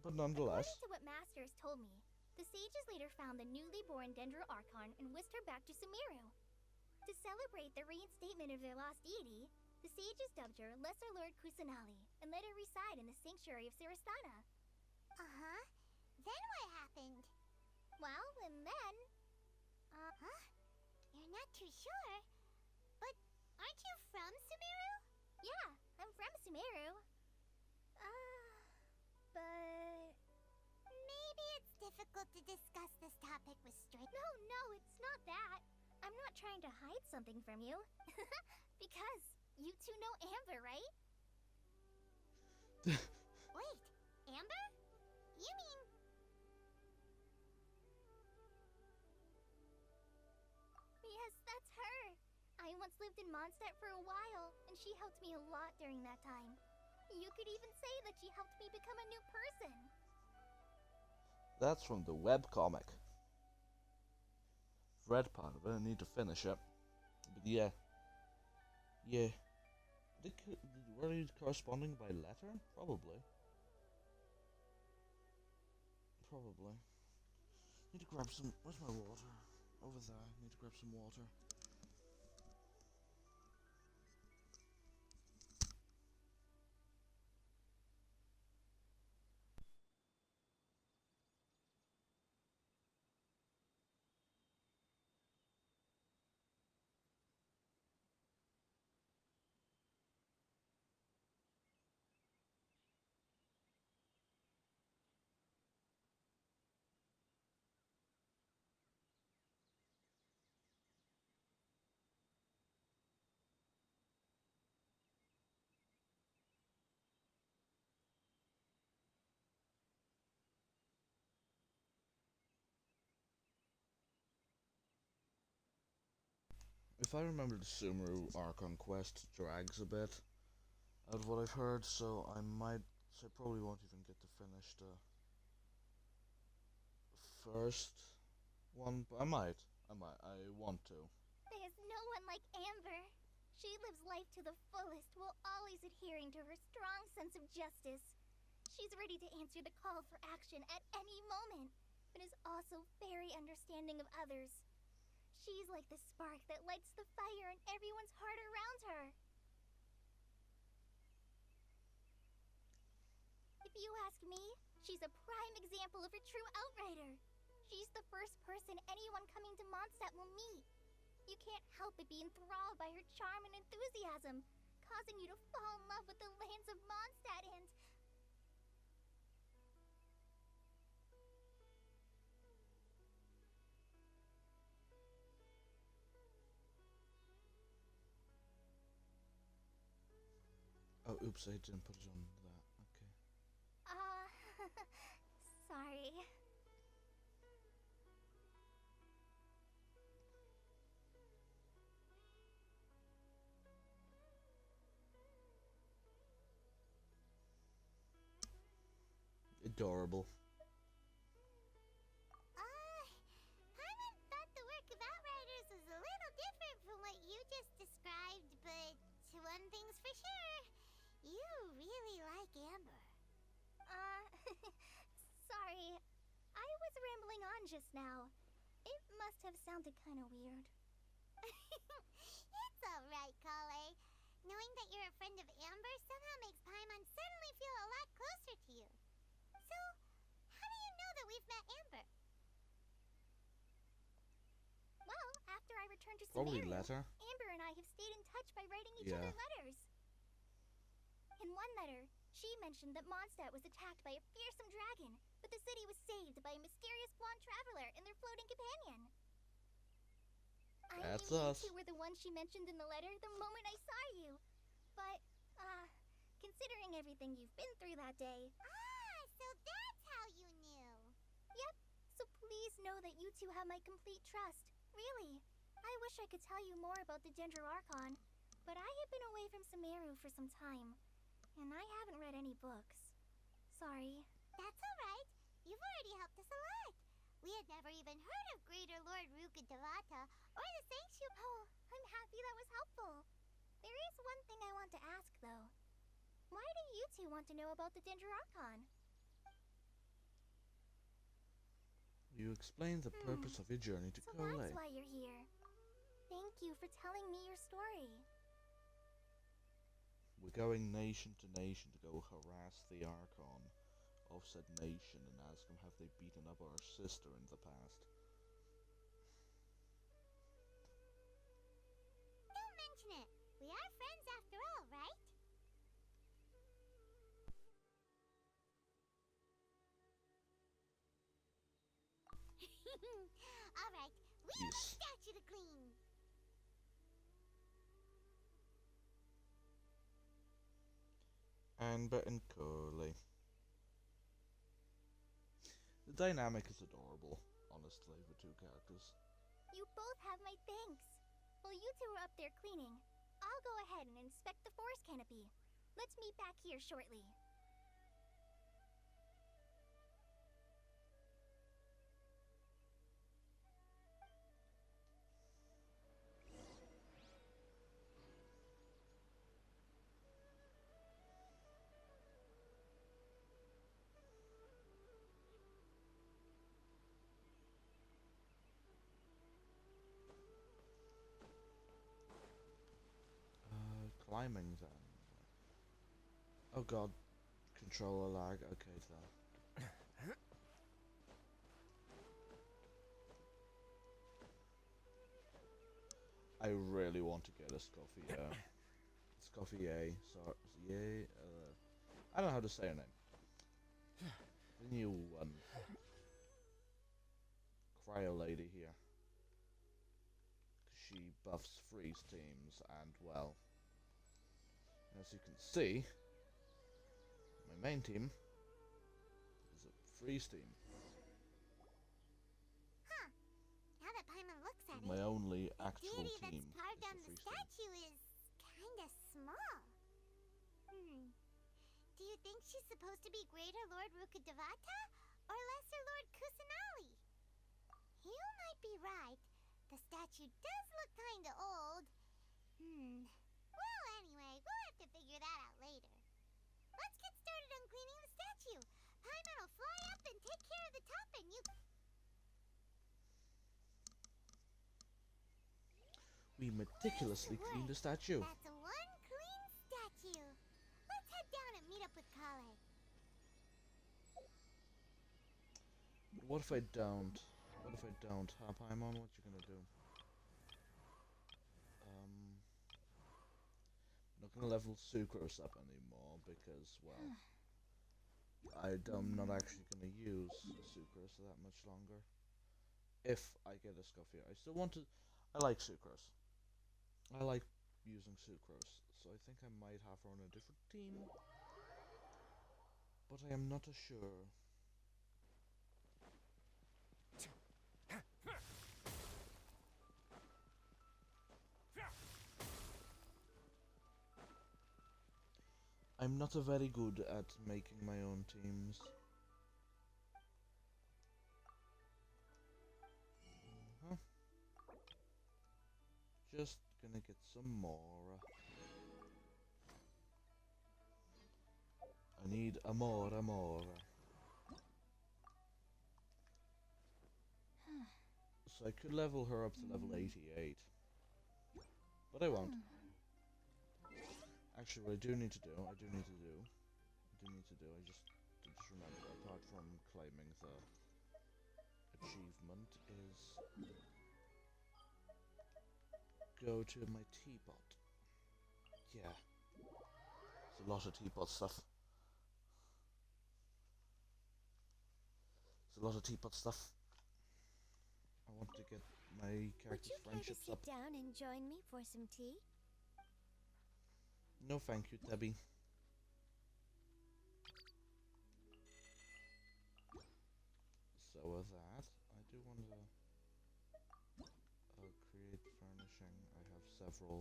But nonetheless. According to what Master has told me, the sages later found the newly born Dendro Archon and whisked her back to Sumeru. To celebrate the reinstatement of their lost deity, the sages dubbed her Lesser Lord Kusanali and let her reside in the sanctuary of Siristana. Uh-huh. Then what happened? Well, and then... Huh? You're not too sure? But aren't you from Sumeru? Yeah, I'm from Sumeru. But... Maybe it's difficult to discuss this topic with straight... No, it's not that. I'm not trying to hide something from you. Because you two know Amber, right? Wait, Amber? You mean... Yes, that's her. I once lived in Mondstadt for a while, and she helped me a lot during that time. You could even say that she helped me become a new person. That's from the webcomic. Read part of it, I need to finish it. But yeah. Yeah. Were they corresponding by letter? Probably. probably. Need to grab some. Where's my water? Over there. Need to grab some water. If I remember, the Sumeru Archon quest drags a bit, out of what I've heard, so I probably won't even get to finish the first one, but I want to. There's no one like Amber. She lives life to the fullest while always adhering to her strong sense of justice. She's ready to answer the call for action at any moment, but is also very understanding of others. She's like the spark that lights the fire in everyone's heart around her. If you ask me, she's a prime example of a true outrider. She's the first person anyone coming to Mondstadt will meet. You can't help but be enthralled by her charm and enthusiasm, causing you to fall in love with the lands of Mondstadt and... Oh, oops, I didn't put it on that. Okay. Sorry. Adorable. Paimon thought the work of Outriders was a little different from what you just described, but one thing's for sure, you really like Amber. Sorry. I was rambling on just now. It must have sounded kinda weird. It's alright, Kale. Knowing that you're a friend of Amber somehow makes Paimon suddenly feel a lot closer to you. So, how do you know that we've met Amber? Well, after I returned to Probably Sumeru, letter. Amber and I have stayed in touch by writing each other letters. In one letter, she mentioned that Mondstadt was attacked by a fearsome dragon, but the city was saved by a mysterious blonde traveler and their floating companion. That's I knew us. you two were the ones she mentioned in the letter the moment I saw you. But, considering everything you've been through that day... So that's how you knew. Yep, so please know that you two have my complete trust. Really. I wish I could tell you more about the Genshin-Sumeru Archon, but I have been away from Sumeru for some time, and I haven't read any books. Sorry. That's alright. You've already helped us a lot. We had never even heard of Greater Lord Rukkhadevata or the Sanctuary. Oh, I'm happy that was helpful. There is one thing I want to ask, though. Why do you two want to know about the Genshin-Sumeru Archon? You explained the purpose of your journey to So Kole. that's why you're here. Thank you for telling me your story. We're going nation to nation to go harass the Archon of said nation and ask them have they beaten up our sister in the past. Don't mention it. We are friends after all, right? Alright, we have a statue to clean. Amber and Curly. The dynamic is adorable, honestly, the two characters. You both have my thanks. While you two are up there cleaning, I'll go ahead and inspect the forest canopy. Let's meet back here shortly. climbing then. Oh god, controller lag. Okay, so. I really want to get a Scoffy, Scoffier, so yay, I don't know how to say her name. The new one. Cryo lady here. She buffs freeze teams, and well, as you can see, my main team is a freeze team. Huh. Now that Paimon looks at My it, only the actual deity team that's carved is on the the freeze team. statue is kinda small. Do you think she's supposed to be Greater Lord Rukkhadevata or Lesser Lord Kusanali? You might be right. The statue does look kinda old. Well, anyway, we'll have to figure that out later. Let's get started on cleaning the statue. Paimon will fly up and take care of the top, and you... We meticulously clean the statue. That's one clean statue. Let's head down and meet up with Kale. What if I don't? What if I don't? Huh, Paimon, what you gonna do? Not gonna level Sucrose up anymore because, well, I'm not actually gonna use Sucrose that much longer. If I get a Scoffy, I still want to. I like Sucrose. I like using Sucrose, so I think I might have her on a different team, but I am not sure. I'm not very good at making my own teams. Just gonna get some more. I need more. So I could level her up to level 88. But I won't. Actually, what I do need to do, I just remember, apart from claiming the achievement, is go to my teapot. Yeah. It's a lot of teapot stuff. I want to get my character's friendships up. Would you care to sit down and join me for some tea? No thank you, Debbie. So with that, I do want to create furnishing. I have several.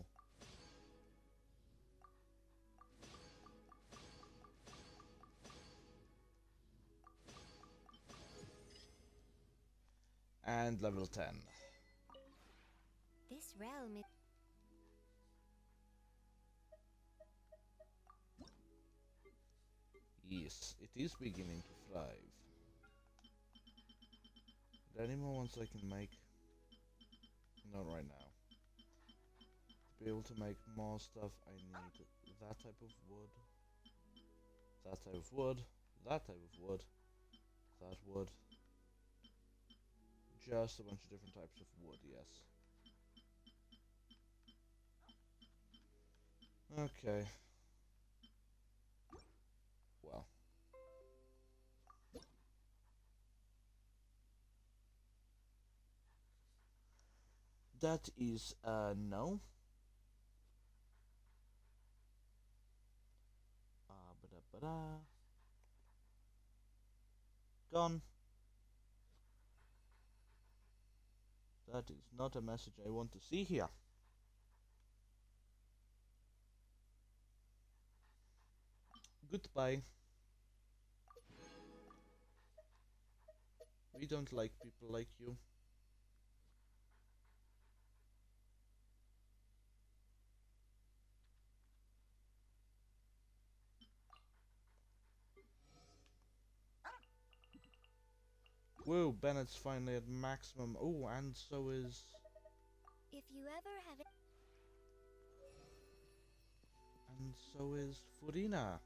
And level 10. This realm is... Yes, it is beginning to thrive. Are there any more ones I can make? Not right now. To be able to make more stuff, I need that type of wood, that type of wood, that type of wood, that wood. Just a bunch of different types of wood, yes. Okay. Well. That is no. Ba-da-ba-da. Gone. That is not a message I want to see here. Goodbye. We don't like people like you. Whoa, Bennett's finally at maximum. Oh, and so is... If you ever have it... And so is Furina.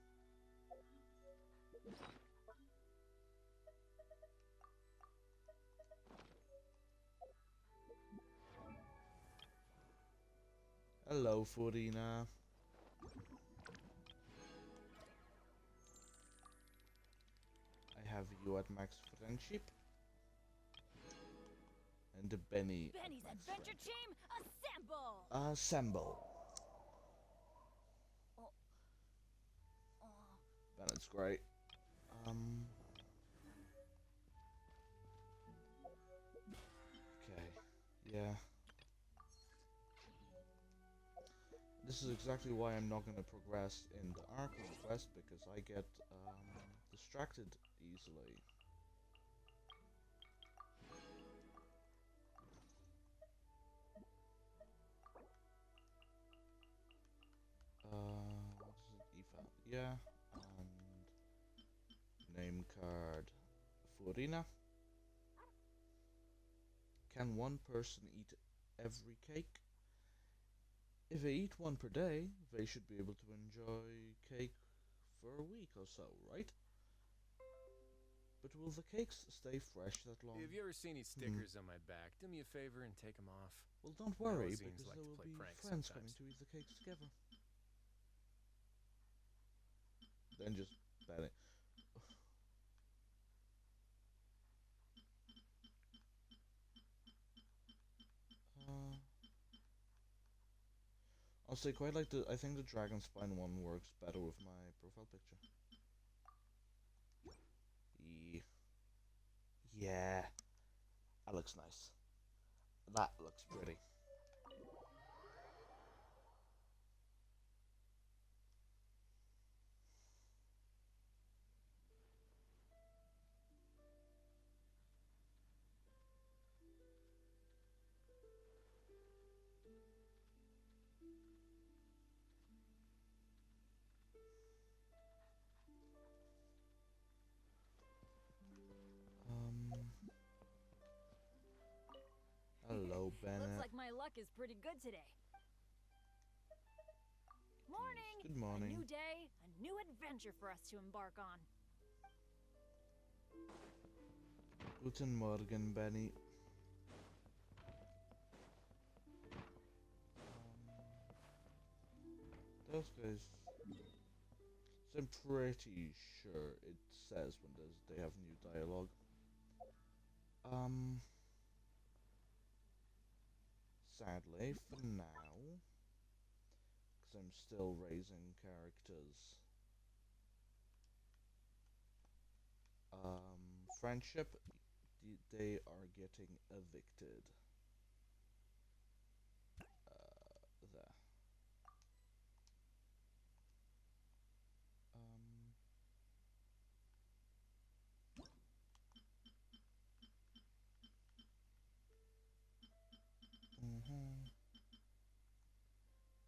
Hello, Furina. I have you at max friendship. And the Benny. Benny's adventure team, assemble! Assemble. Bennett's great. Okay. Yeah. This is exactly why I'm not going to progress in the Archon quest, because I get distracted easily. What is it? Eva. Yeah. And name card Furina. Can one person eat every cake? If they eat one per day, they should be able to enjoy cake for a week or so, right? But will the cakes stay fresh that long? Have you ever seen any stickers on my back? Do me a favor and take them off. Well, don't worry, Zines because like there to will play be pranks friends sometimes. coming to eat the cakes together. Then just bet it. I'll say quite like I think the dragon spine one works better with my profile picture. Yeah. That looks nice. That looks pretty. Hello, Bennett. Looks like my luck is pretty good today. Morning! Good morning. A new day, a new adventure for us to embark on. Guten Morgen, Benny. Those guys... So I'm pretty sure it says when they have new dialogue. Sadly, for now, because I'm still raising characters. Friendship, they are getting evicted. There.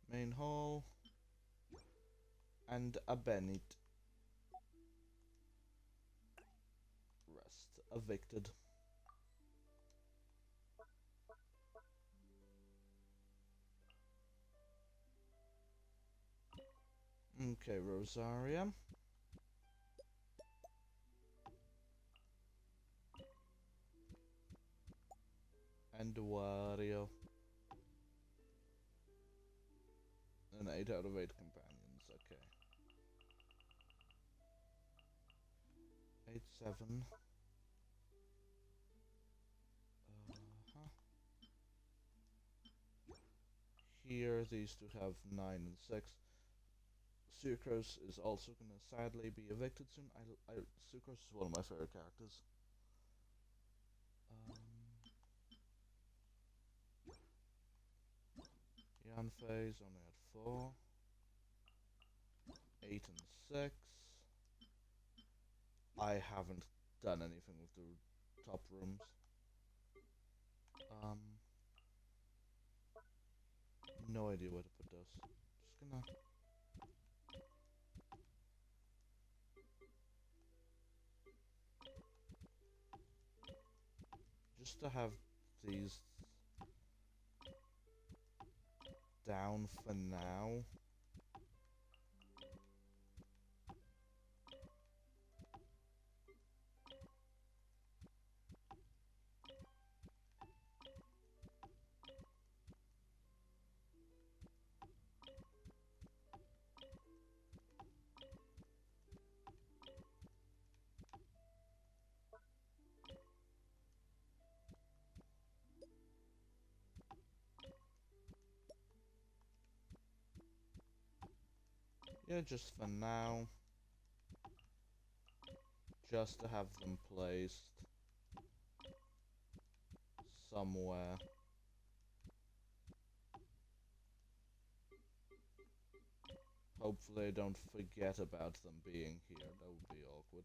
Main hall. And a Bennett. Rest. Evicted. Okay, Rosaria. And Wario. An 8 out of 8 companions, okay. 8, 7. Here, these two have 9 and 6. Sucrose is also gonna sadly be evicted soon. Sucrose is one of my favorite characters. Yanfei's only at 4. 8 and 6. I haven't done anything with the top rooms. No idea where to put those. Just gonna... Just to have these down for now. Yeah, just for now. Just to have them placed somewhere. Hopefully I don't forget about them being here. That would be awkward.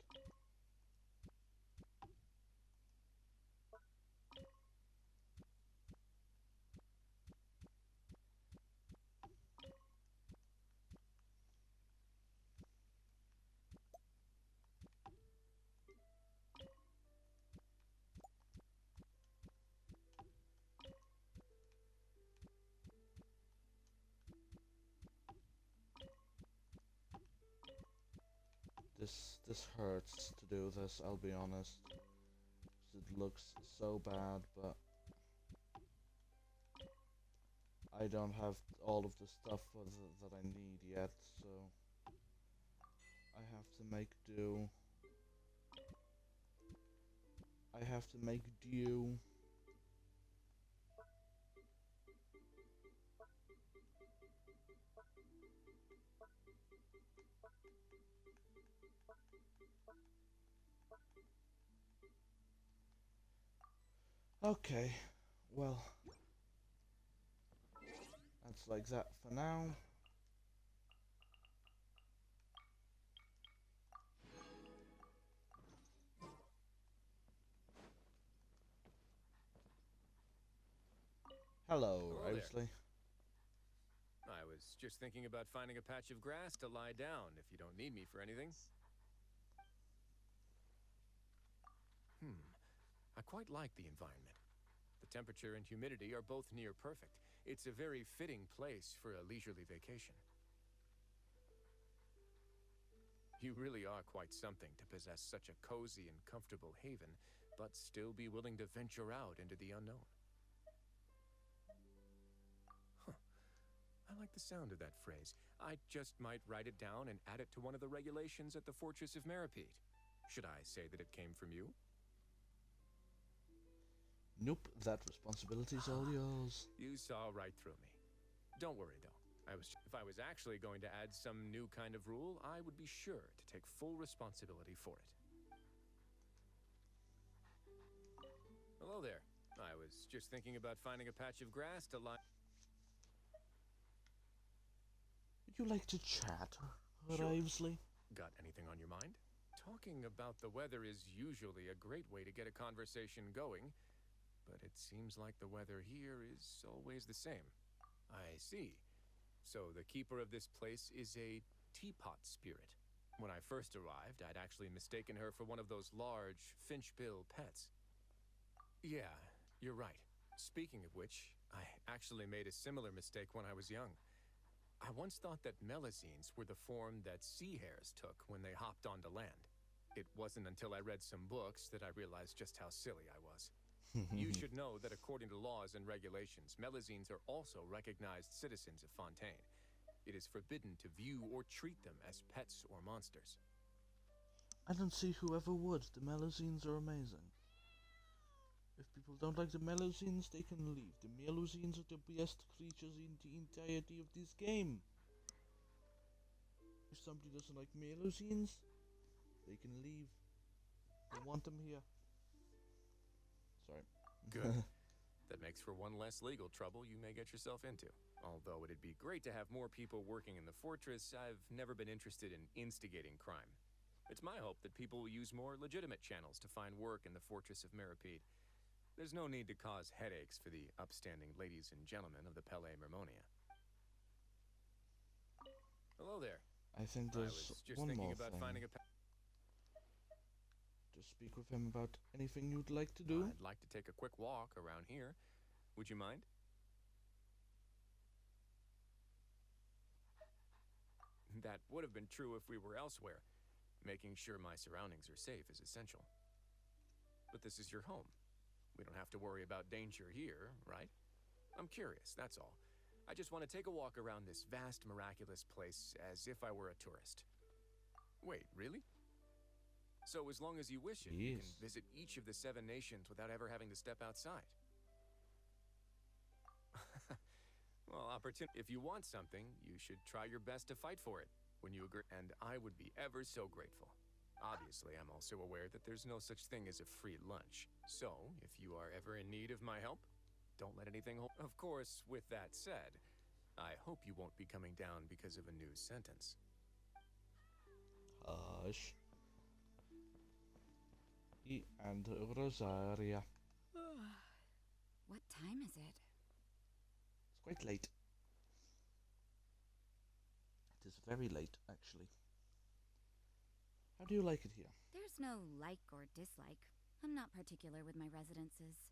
This hurts to do this, I'll be honest. It looks so bad, but I don't have all of the stuff that I need yet, so I have to make do. I have to make do. Okay, well, that's like that for now. Hello, Isley. I was just thinking about finding a patch of grass to lie down if you don't need me for anything. I quite like the environment. The temperature and humidity are both near perfect. It's a very fitting place for a leisurely vacation. You really are quite something to possess such a cozy and comfortable haven, but still be willing to venture out into the unknown. I like the sound of that phrase. I just might write it down and add it to one of the regulations at the Fortress of Meripede. Should I say that it came from you? Nope, that responsibility's all yours. You saw right through me. Don't worry, though. If I was actually going to add some new kind of rule, I would be sure to take full responsibility for it. Hello there. I was just thinking about finding a patch of grass to lie... Would you like to chat, Sure. Isley? Got anything on your mind? Talking about the weather is usually a great way to get a conversation going, but it seems like the weather here is always the same. I see. So the keeper of this place is a teapot spirit. When I first arrived, I'd actually mistaken her for one of those large finchbill pets. Yeah, you're right. Speaking of which, I actually made a similar mistake when I was young. I once thought that melazines were the form that sea hares took when they hopped onto land. It wasn't until I read some books that I realized just how silly I was. You should know that according to laws and regulations, melazines are also recognized citizens of Fontaine. It is forbidden to view or treat them as pets or monsters. I don't see whoever would. The melazines are amazing. If people don't like the melazines, they can leave. The melazines are the best creatures in the entirety of this game. If somebody doesn't like melazines, they can leave. I want them here. Sorry. Good. That makes for one less legal trouble you may get yourself into. Although it'd be great to have more people working in the fortress, I've never been interested in instigating crime. It's my hope that people will use more legitimate channels to find work in the Fortress of Meripede. There's no need to cause headaches for the upstanding ladies and gentlemen of the Pele Mermonia. Hello there. I think I there's was just one thinking more about thing. finding a To speak with him about anything you'd like to do? I'd like to take a quick walk around here. Would you mind? That would have been true if we were elsewhere. Making sure my surroundings are safe is essential. But this is your home. We don't have to worry about danger here, right? I'm curious, that's all. I just want to take a walk around this vast, miraculous place as if I were a tourist. Wait, really? So as long as you wish it, you can visit each of the 7 nations without ever having to step outside. Well, if you want something, you should try your best to fight for it. when you agree, and I would be ever so grateful. Obviously, I'm also aware that there's no such thing as a free lunch. So, if you are ever in need of my help, don't let anything hold. Of course, with that said, I hope you won't be coming down because of a new sentence. Hush. And Rosaria. What time is it? It's quite late. It is very late, actually. How do you like it here? There's no like or dislike. I'm not particular with my residences.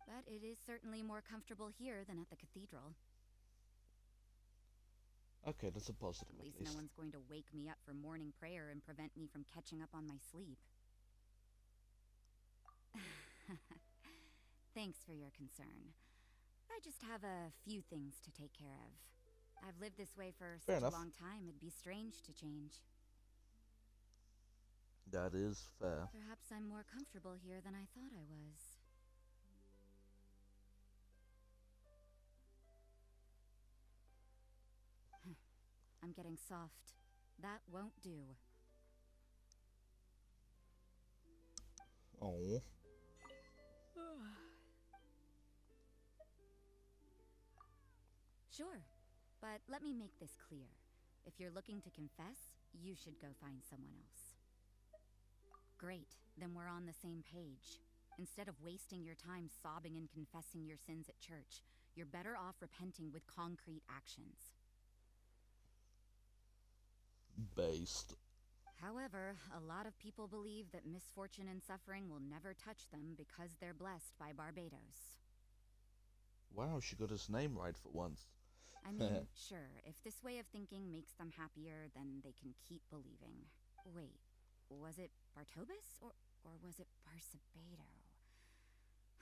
But it is certainly more comfortable here than at the cathedral. Okay, that's a positive At least no one's going to wake me up for morning prayer and prevent me from catching up on my sleep. Thanks for your concern. I just have a few things to take care of. I've lived this way for such a long time, it'd be strange to change. That is fair. Perhaps I'm more comfortable here than I thought I was. I'm getting soft. That won't do. Oh. Sure, but let me make this clear. If you're looking to confess, you should go find someone else. Great, then we're on the same page. Instead of wasting your time sobbing and confessing your sins at church, you're better off repenting with concrete actions. Based. However, a lot of people believe that misfortune and suffering will never touch them because they're blessed by Barbados. Wow, she got his name right for once. I mean, sure, if this way of thinking makes them happier, then they can keep believing. Wait, was it Bartobus or was it Barcebedo?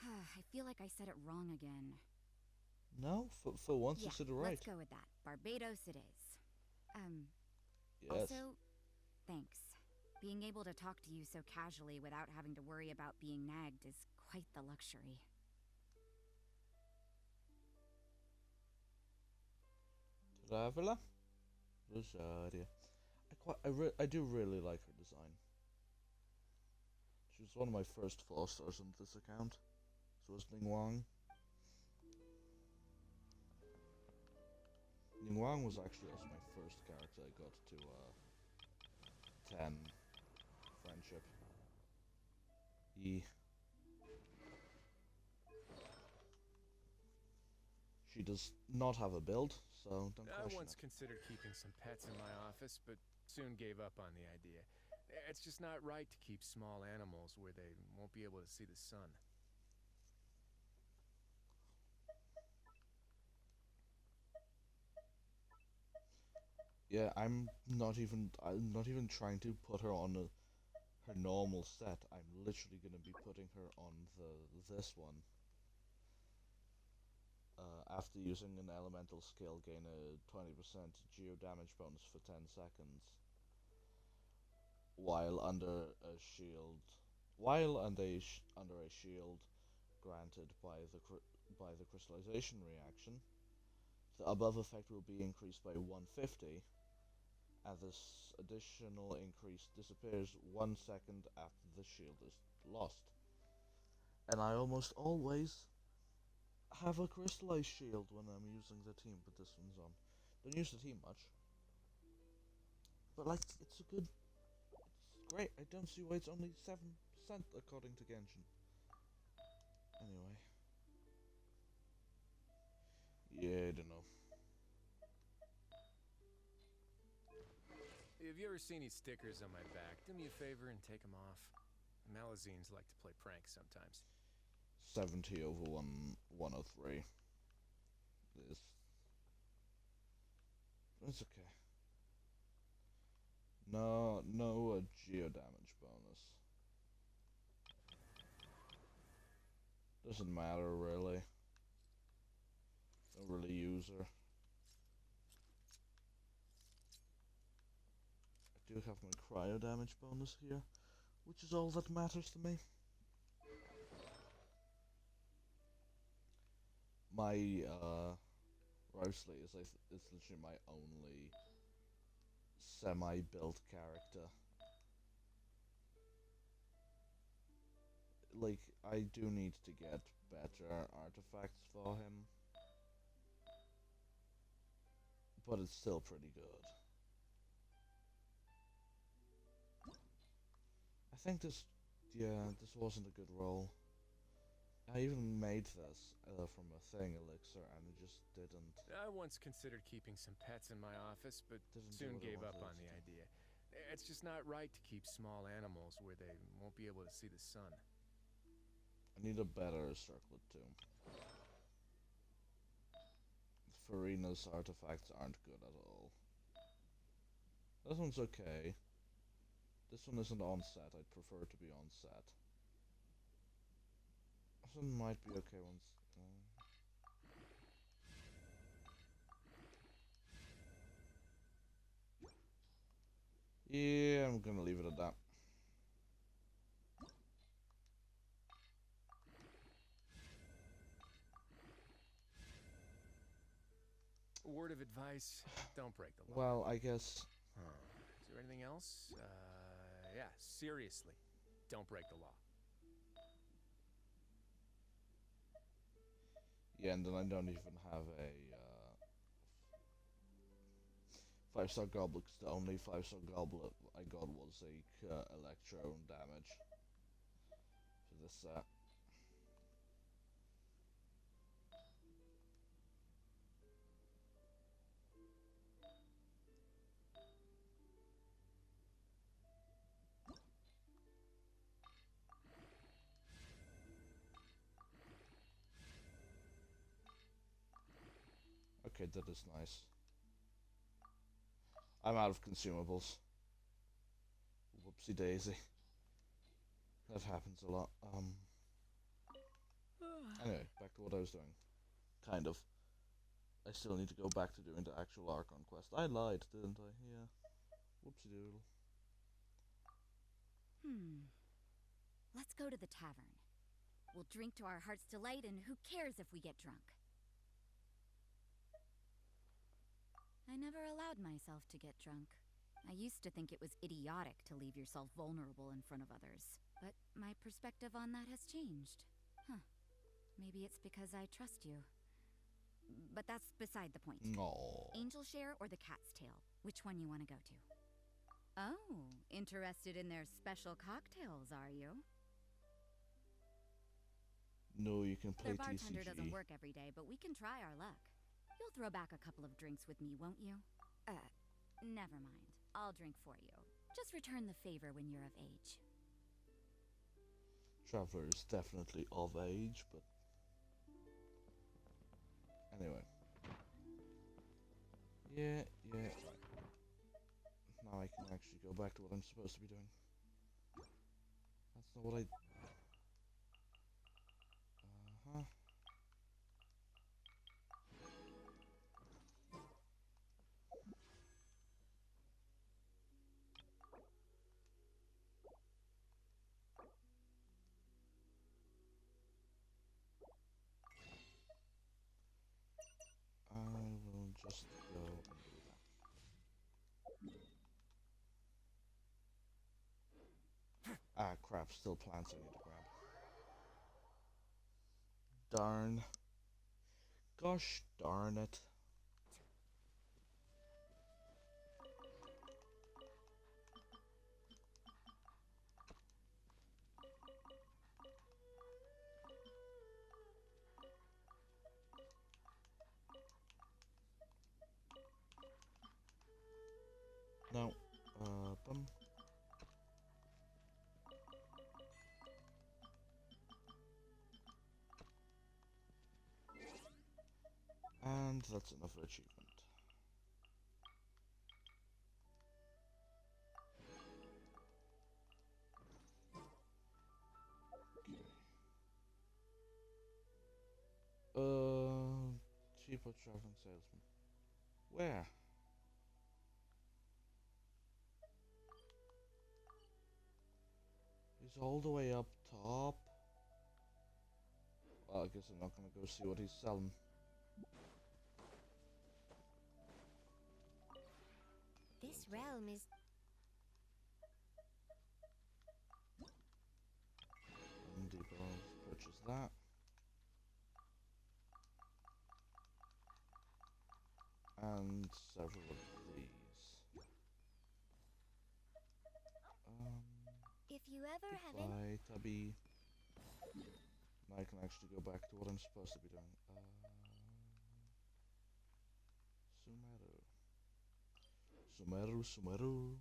I feel like I said it wrong again. No, for once you said it right. Let's go with that. Barbados it is. Yes. Also, thanks. Being able to talk to you so casually without having to worry about being nagged is quite the luxury. Traveler? Rosaria. I do really like her design. She was one of my first 4 stars on this account. So was Ning Wang. Ning Wang was actually also my first character I got to 10 friendship. She does not have a build, so don't question I once it. considered keeping some pets in my office, but soon gave up on the idea. It's just not right to keep small animals where they won't be able to see the sun. Yeah, I'm not even trying to put her on her normal set. I'm literally gonna be putting her on this one. After using an elemental skill, gain a 20% geo damage bonus for 10 seconds. While under a shield, under a shield granted by the crystallization reaction, the above effect will be increased by 150, and this additional increase disappears 1 second after the shield is lost. And I almost always have a crystallized shield when I'm using the team, but this one's on. Don't use the team much. But like, it's great. I don't see why it's only 7% according to Genshin. Anyway. Yeah, I don't know. Have you ever seen any stickers on my back? Do me a favor and take them off. Malazines like to play pranks sometimes. 70 over 103. It's okay. No geo damage bonus. Doesn't matter really. Don't really use her. I do have my cryo damage bonus here, which is all that matters to me. My grossly is it's literally my only semi-built character. Like, I do need to get better artifacts for him, but it's still pretty good. I think this wasn't a good roll. I even made this from a thing elixir, and it just didn't. I once considered keeping some pets in my office, but soon gave up on the idea. It's just not right to keep small animals where they won't be able to see the sun. I need a better circlet too. Farina's artifacts aren't good at all. This one's okay. This one isn't on set. I'd prefer it to be on set. This one might be okay once. Yeah, I'm gonna leave it at that. A word of advice, don't break the law. Well, I guess... Is there anything else? Yeah, seriously, don't break the law. Yeah, and then I don't even have a 5-star goblet, because the only 5-star goblet I got was a electro damage for this set. Okay, that is nice. I'm out of consumables. Whoopsie daisy. That happens a lot. Anyway, back to what I was doing. Kind of. I still need to go back to doing the actual Archon quest. I lied, didn't I? Yeah. Whoopsie doodle. Let's go to the tavern. We'll drink to our heart's delight, and who cares if we get drunk? I never allowed myself to get drunk. I used to think it was idiotic to leave yourself vulnerable in front of others. But my perspective on that has changed. Huh. Maybe it's because I trust you. But that's beside the point. Aww. Angel Share or the Cat's Tail? Which one you want to go to? Oh, interested in their special cocktails, are you? No, you can play Their bartender TCG. doesn't work every day, but we can try our luck. You'll throw back a couple of drinks with me, won't you? Never mind. I'll drink for you. Just return the favor when you're of age. Traveler is definitely of age, but... Anyway. Yeah. Now I can actually go back to what I'm supposed to be doing. That's not what I... Uh-huh. I will just go and do that. Ah, crap, still plants I need to grab. Darn. Gosh darn it. No. Bum. And that's another achievement. Okay. Cheaper traveling salesman. Where? He's all the way up top. Well, I guess I'm not gonna go see what he's selling. realm is... And deeper, I'll purchase that. And several of these. If you ever have any... Goodbye, Tubby. Now I can actually go back to what I'm supposed to be doing. Sumeru.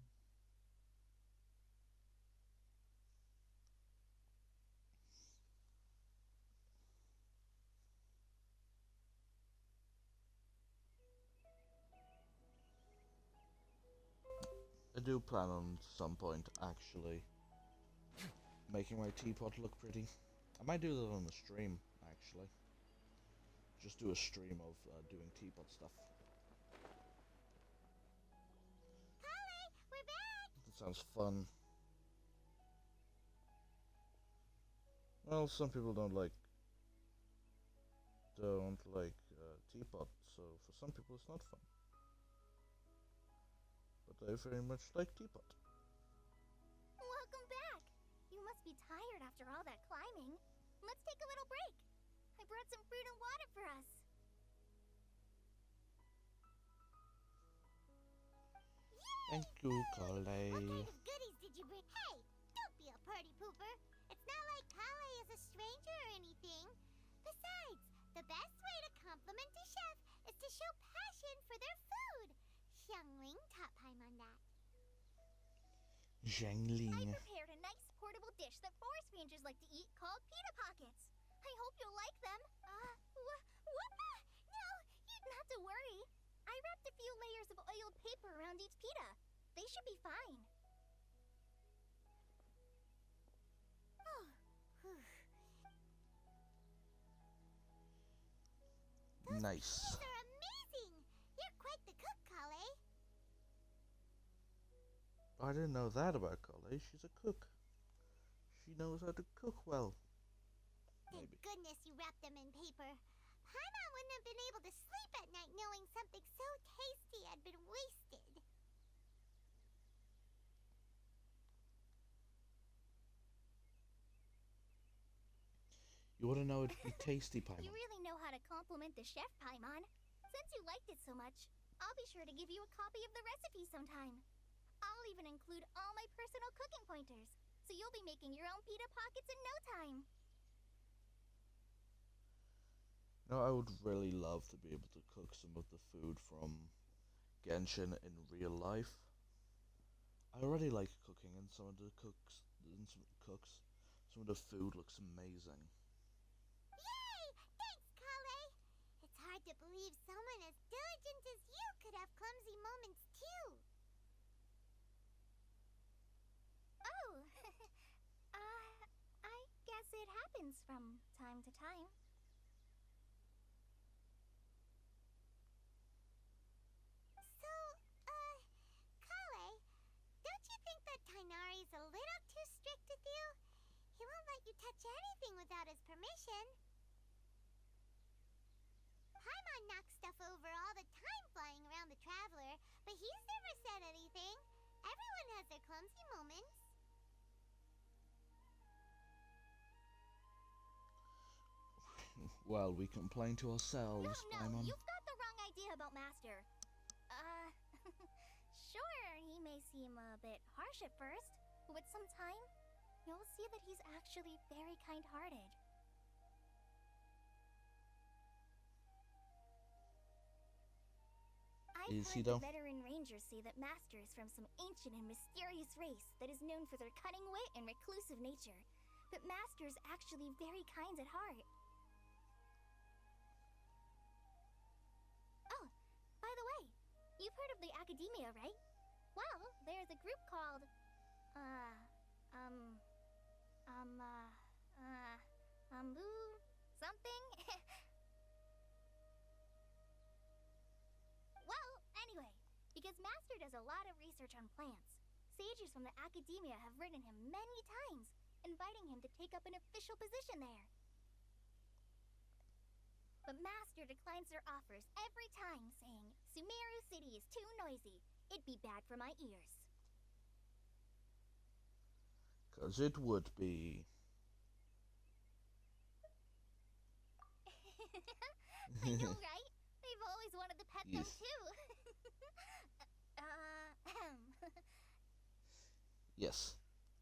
I do plan on some point actually making my teapot look pretty. I might do that on the stream, actually. Just do a stream of doing teapot stuff. Holly, we're back! That sounds fun. Well, some people don't like teapot, so for some people it's not fun. But I very much like teapot. Welcome back! You must be tired after all that climbing. Let's take a little break. I brought some fruit and water for us. Yay! Thank you, Kale. What kind of goodies did you bring? Hey, don't be a party pooper. It's not like Kale is a stranger or anything. Besides, the best way to compliment a chef is to show passion for their food. Xiangling taught Paimon that. Zhangling. I prepared a nice portable dish that forest rangers like to eat called pita pockets. I hope you'll like them. No, you'd not to worry. I wrapped a few layers of oiled paper around each pita. They should be fine. Nice. Those are amazing. You're quite the cook, Kale. I didn't know that about Kale. She's a cook. She knows how to cook well. Thank goodness you wrapped them in paper. Paimon wouldn't have been able to sleep at night knowing something so tasty had been wasted. You wouldn't know it'd be tasty, Paimon. You really know how to compliment the chef, Paimon. Since you liked it so much, I'll be sure to give you a copy of the recipe sometime. I'll even include all my personal cooking pointers, so you'll be making your own pita pockets in no time. No, I would really love to be able to cook some of the food from Genshin in real life. I already like cooking, and some of the some of the food looks amazing. Yay! Thanks, Kale. It's hard to believe someone as diligent as you could have clumsy moments too. Oh, I guess it happens from time to time. So, Kale, don't you think that Tainari's a little too strict with you? He won't let you touch anything without his permission. Paimon knocks stuff over all the time flying around the Traveler, but he's never said anything. Everyone has their clumsy moments. Well, we complain to ourselves, No, Paimon. you've got the wrong idea about Master. Sure, he may seem a bit harsh at first, but with some time, you'll see that he's actually very kind-hearted. I've Is he heard though? the veteran rangers say that Master is from some ancient and mysterious race that is known for their cunning wit and reclusive nature. But Master is actually very kind at heart. Oh, by the way, you've heard of the Academia, right? Well, there's a group called, something? Well, anyway, because Master does a lot of research on plants, sages from the Academia have written him many times, inviting him to take up an official position there. But Master declines their offers every time, saying Sumeru City is too noisy, It'd be bad for my ears. 'Cause it would be. I know, right? I've always wanted to pet them Yes. too. Yes,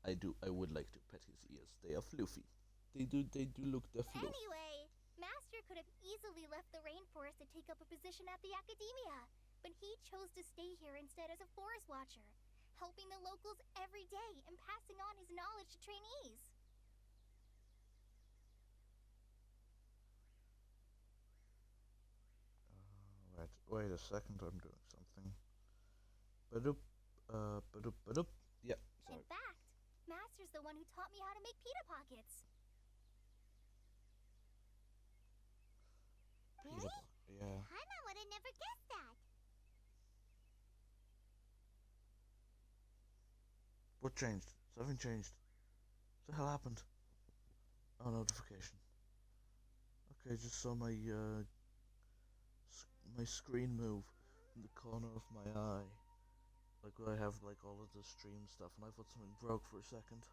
I do. I would like to pet his ears. They are fluffy. They do look the fluff. Anyway, Master could have easily left the rainforest to take up a position at the academia, but he chose to stay here instead as a forest watcher, helping the locals every day and passing on his knowledge to trainees. Right. Wait a second. I'm doing something. Badoop. Badoop. Badoop. Yep. Sorry. In fact, Master's the one who taught me how to make pita pockets. Really? Yeah. Paimon would have never guessed that. What changed? Something changed. What the hell happened? Oh, notification. Okay, just saw my my screen move in the corner of my eye. Like I have like all of the stream stuff, and I thought something broke for a second.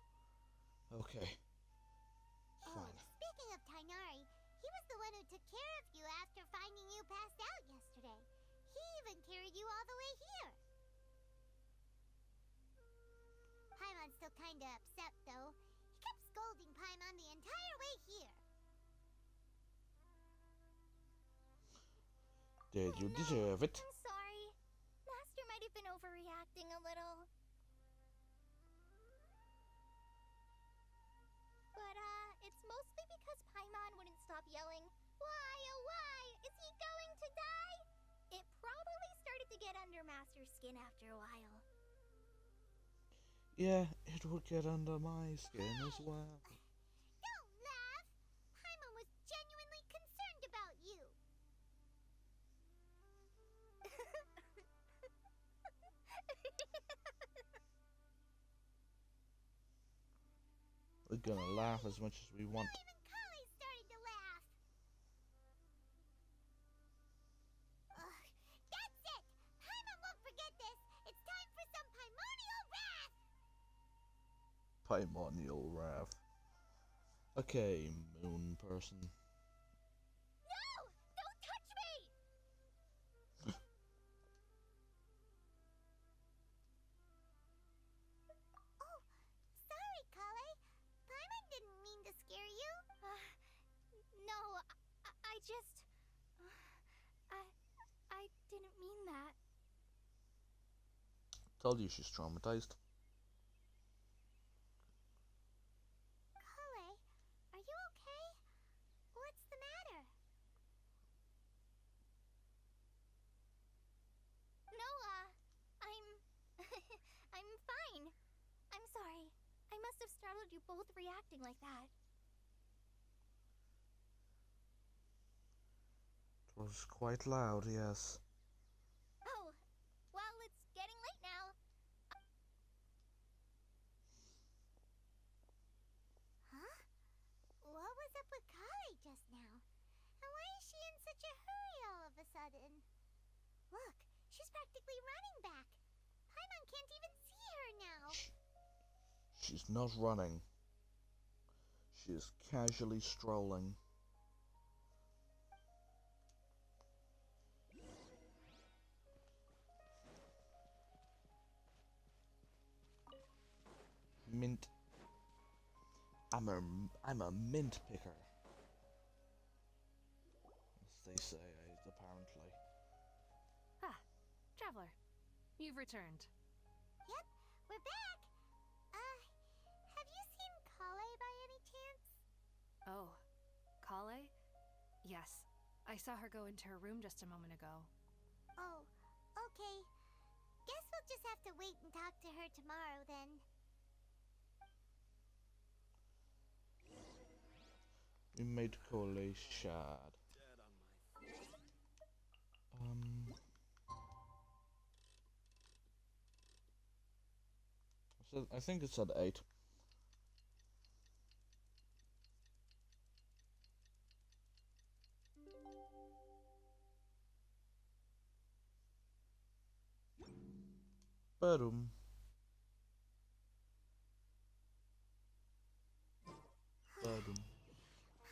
Okay. Oh, Fine. speaking of Tainari, he was the one who took care of you after finding you passed out yesterday. He even carried you all the way here. Paimon's still kinda upset, though. He kept scolding Paimon the entire way here. Did you deserve it? I'm sorry. Master might have been overreacting a little. But, it's mostly because Paimon wouldn't stop yelling, "Why, oh why, is he going to die?" It probably started to get under Master's skin after a while. Yeah, it would get under my skin as well. Don't laugh! Paimon was genuinely concerned about you. We're gonna laugh as much as we want. Now even Kale started to laugh. Ugh, that's it! Paimon won't forget this. It's time for some Paimonial wrath! Paimonial wrath. Okay, moon person. No! Don't touch me! Oh, sorry, Kale. Paimon didn't mean to scare you. No, I just... I didn't mean that. Told you she's traumatized. Kale, are you okay? What's the matter? No, I'm... I'm fine. I'm sorry. I must have startled you both reacting like that. It was quite loud, yes. Oh, well, it's getting late now. Huh? What was up with Kale just now? And why is she in such a hurry all of a sudden? Look, she's practically running back. Paimon can't even see her now. She's not running. She is casually strolling. Mint. I'm a mint picker. As they say, apparently. Ah, Traveler. You've returned. Yep, we're back. Have you seen Kale by any chance? Oh, Kale? Yes. I saw her go into her room just a moment ago. Oh, okay. Guess we'll just have to wait and talk to her tomorrow then. We made Cole shad. So I think it's at 8. Ba-dum. Ba-dum.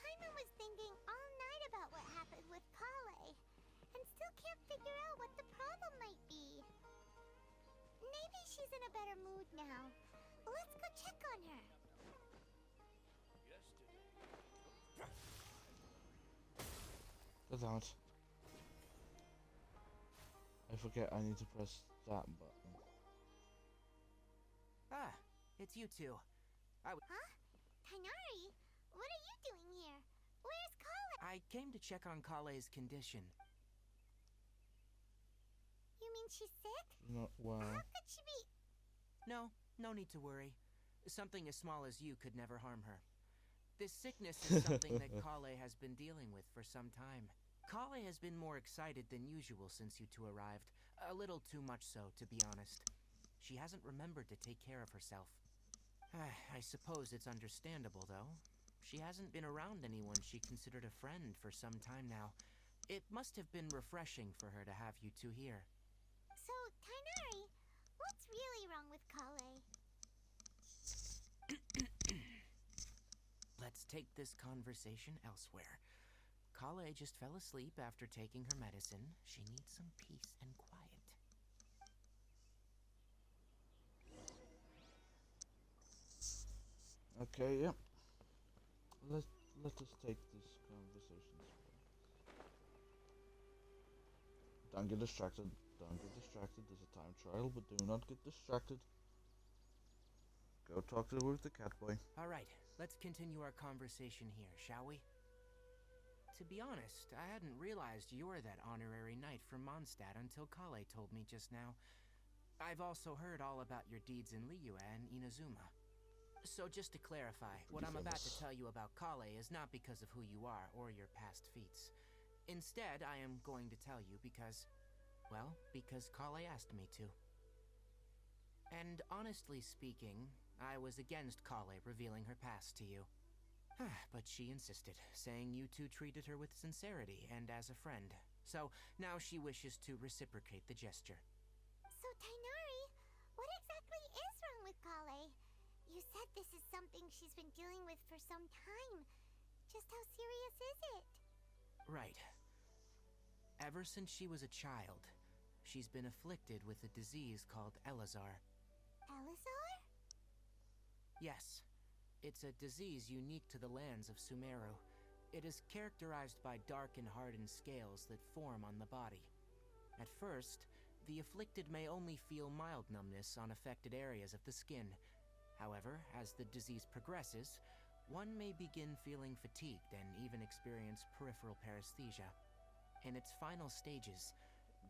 Paimon was thinking all night about what happened with Kale, and still can't figure out what the problem might be. Maybe she's in a better mood now. Let's go check on her. Get out. I forget I need to press that button. Ah, it's you two. Huh? Tainari? What are you doing here? Where's Kale? I came to check on Kale's condition. You mean she's sick? Not well. How could she be? No need to worry. Something as small as you could never harm her. This sickness is something that Kale has been dealing with for some time. Kale has been more excited than usual since you two arrived. A little too much so, to be honest. She hasn't remembered to take care of herself. I suppose it's understandable, though. She hasn't been around anyone she considered a friend for some time now. It must have been refreshing for her to have you two here. So, Tainari, what's really wrong with Kale? Let's take this conversation elsewhere. Kale just fell asleep after taking her medicine. She needs some peace and quiet. Okay, yep. Let us take this conversation. Don't get distracted. Don't get distracted. There's a time trial, but do not get distracted. Go talk to with the cat boy. Alright, let's continue our conversation here, shall we? To be honest, I hadn't realized you were that honorary knight from Mondstadt until Kale told me just now. I've also heard all about your deeds in Liyue and Inazuma. So just to clarify, what I'm about to tell you about Kale is not because of who you are or your past feats. Instead, I am going to tell you because Kale asked me to. And honestly speaking, I was against Kale revealing her past to you. But she insisted, saying you two treated her with sincerity and as a friend. So now she wishes to reciprocate the gesture. So, Tainari, what exactly is wrong with Kale? You said this is something she's been dealing with for some time. Just how serious is it? Right. Ever since she was a child, she's been afflicted with a disease called Elazar. Elazar? Yes. It's a disease unique to the lands of Sumeru. It is characterized by dark and hardened scales that form on the body. At first, the afflicted may only feel mild numbness on affected areas of the skin. However, as the disease progresses, one may begin feeling fatigued and even experience peripheral paresthesia. In its final stages,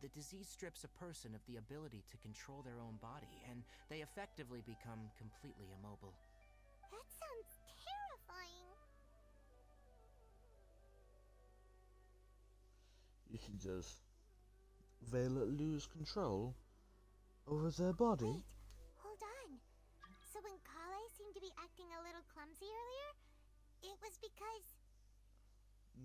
the disease strips a person of the ability to control their own body, and they effectively become completely immobile. That sounds terrifying. You can just lose control over their body. Wait, hold on. So when Kale seemed to be acting a little clumsy earlier, it was because...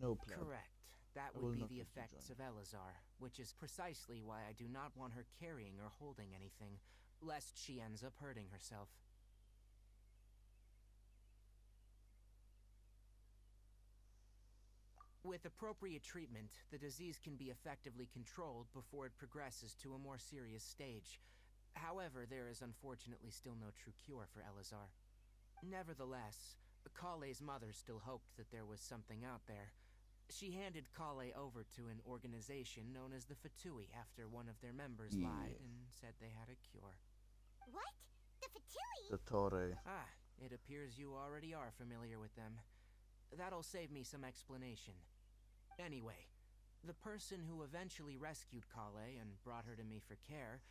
No plan. Correct. That would be the effects of Elazar, which is precisely why I do not want her carrying or holding anything, lest she ends up hurting herself. With appropriate treatment, the disease can be effectively controlled before it progresses to a more serious stage. However, there is unfortunately still no true cure for Elazar. Nevertheless, Kale's mother still hoped that there was something out there. She handed Kale over to an organization known as the Fatui after one of their members lied and said they had a cure. What? The Fatui? The Torre. Ah, it appears you already are familiar with them. That'll save me some explanation. Anyway, the person who eventually rescued Kale and brought her to me for care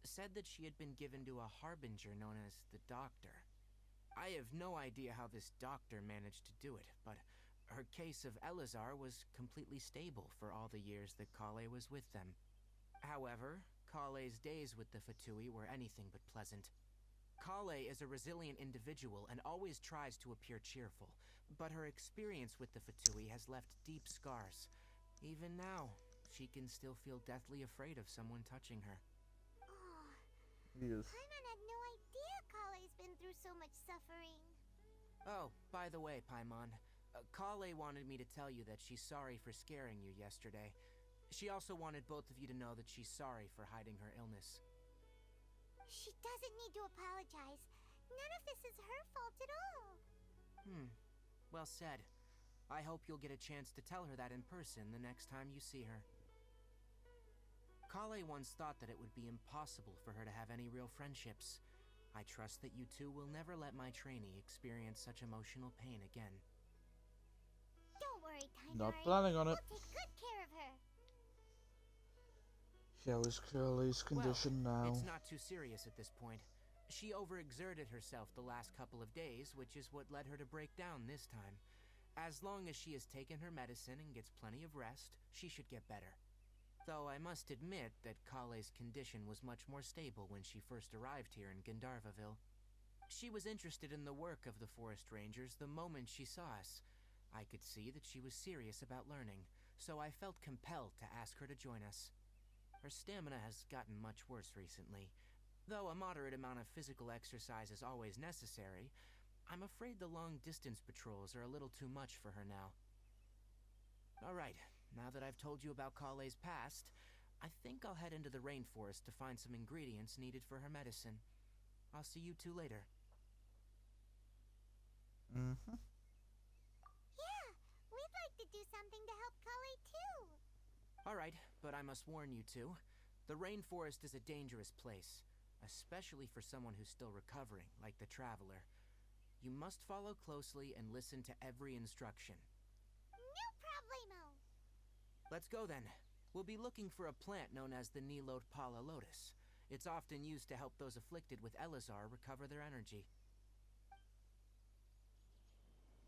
said that she had been given to a harbinger known as the Doctor. I have no idea how this doctor managed to do it, but her case of Elazar was completely stable for all the years that Kale was with them. However, Kale's days with the Fatui were anything but pleasant. Kale is a resilient individual and always tries to appear cheerful, but her experience with the Fatui has left deep scars. Even now, she can still feel deathly afraid of someone touching her. Oh, He is. Paimon had no idea Kale's been through so much suffering. Oh, by the way, Paimon, Kale wanted me to tell you that she's sorry for scaring you yesterday. She also wanted both of you to know that she's sorry for hiding her illness. She doesn't need to apologize. None of this is her fault at all. Well said. I hope you'll get a chance to tell her that in person the next time you see her. Kale once thought that it would be impossible for her to have any real friendships. I trust that you two will never let my trainee experience such emotional pain again. Don't worry, Tainari. Not planning on it. We'll take good care of her. How is Curly's condition now? It's not too serious at this point. She overexerted herself the last couple of days, which is what led her to break down this time. As long as she has taken her medicine and gets plenty of rest, she should get better. Though I must admit that Kale's condition was much more stable when she first arrived here in Gandharvaville. She was interested in the work of the forest rangers the moment she saw us. I could see that she was serious about learning, so I felt compelled to ask her to join us. Her stamina has gotten much worse recently. Though a moderate amount of physical exercise is always necessary, I'm afraid the long-distance patrols are a little too much for her now. Alright, now that I've told you about Kale's past, I think I'll head into the rainforest to find some ingredients needed for her medicine. I'll see you two later. Mm-hmm. Yeah, we'd like to do something to help Kale too. Alright, but I must warn you two. The rainforest is a dangerous place, especially for someone who's still recovering, like the Traveler. You must follow closely and listen to every instruction. No problemo. Let's go then. We'll be looking for a plant known as the Nilot Pala Lotus. It's often used to help those afflicted with Elazar recover their energy.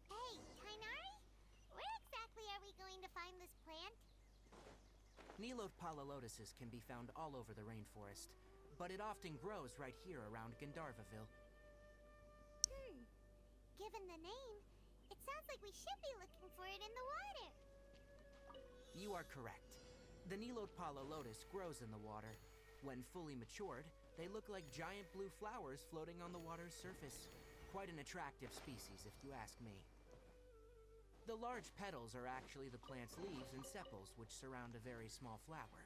Hey, Tainari? Where exactly are we going to find this plant? Nilot Pala Lotuses can be found all over the rainforest, but it often grows right here around Gandharvaville. Given the name, it sounds like we should be looking for it in the water. You are correct. The Nilot Pala Lotus grows in the water. When fully matured, they look like giant blue flowers floating on the water's surface. Quite an attractive species, if you ask me. The large petals are actually the plant's leaves and sepals, which surround a very small flower.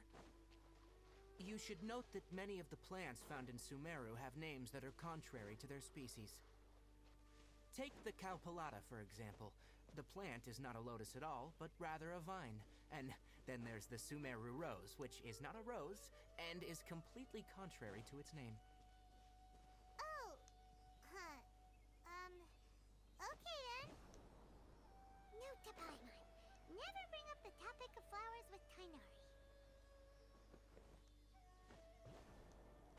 You should note that many of the plants found in Sumeru have names that are contrary to their species. Take the Cowpelata, for example. The plant is not a lotus at all, but rather a vine. And then there's the Sumeru Rose, which is not a rose, and is completely contrary to its name. Oh, okay then. Note to Paimon. Never bring up the topic of flowers with Tainari.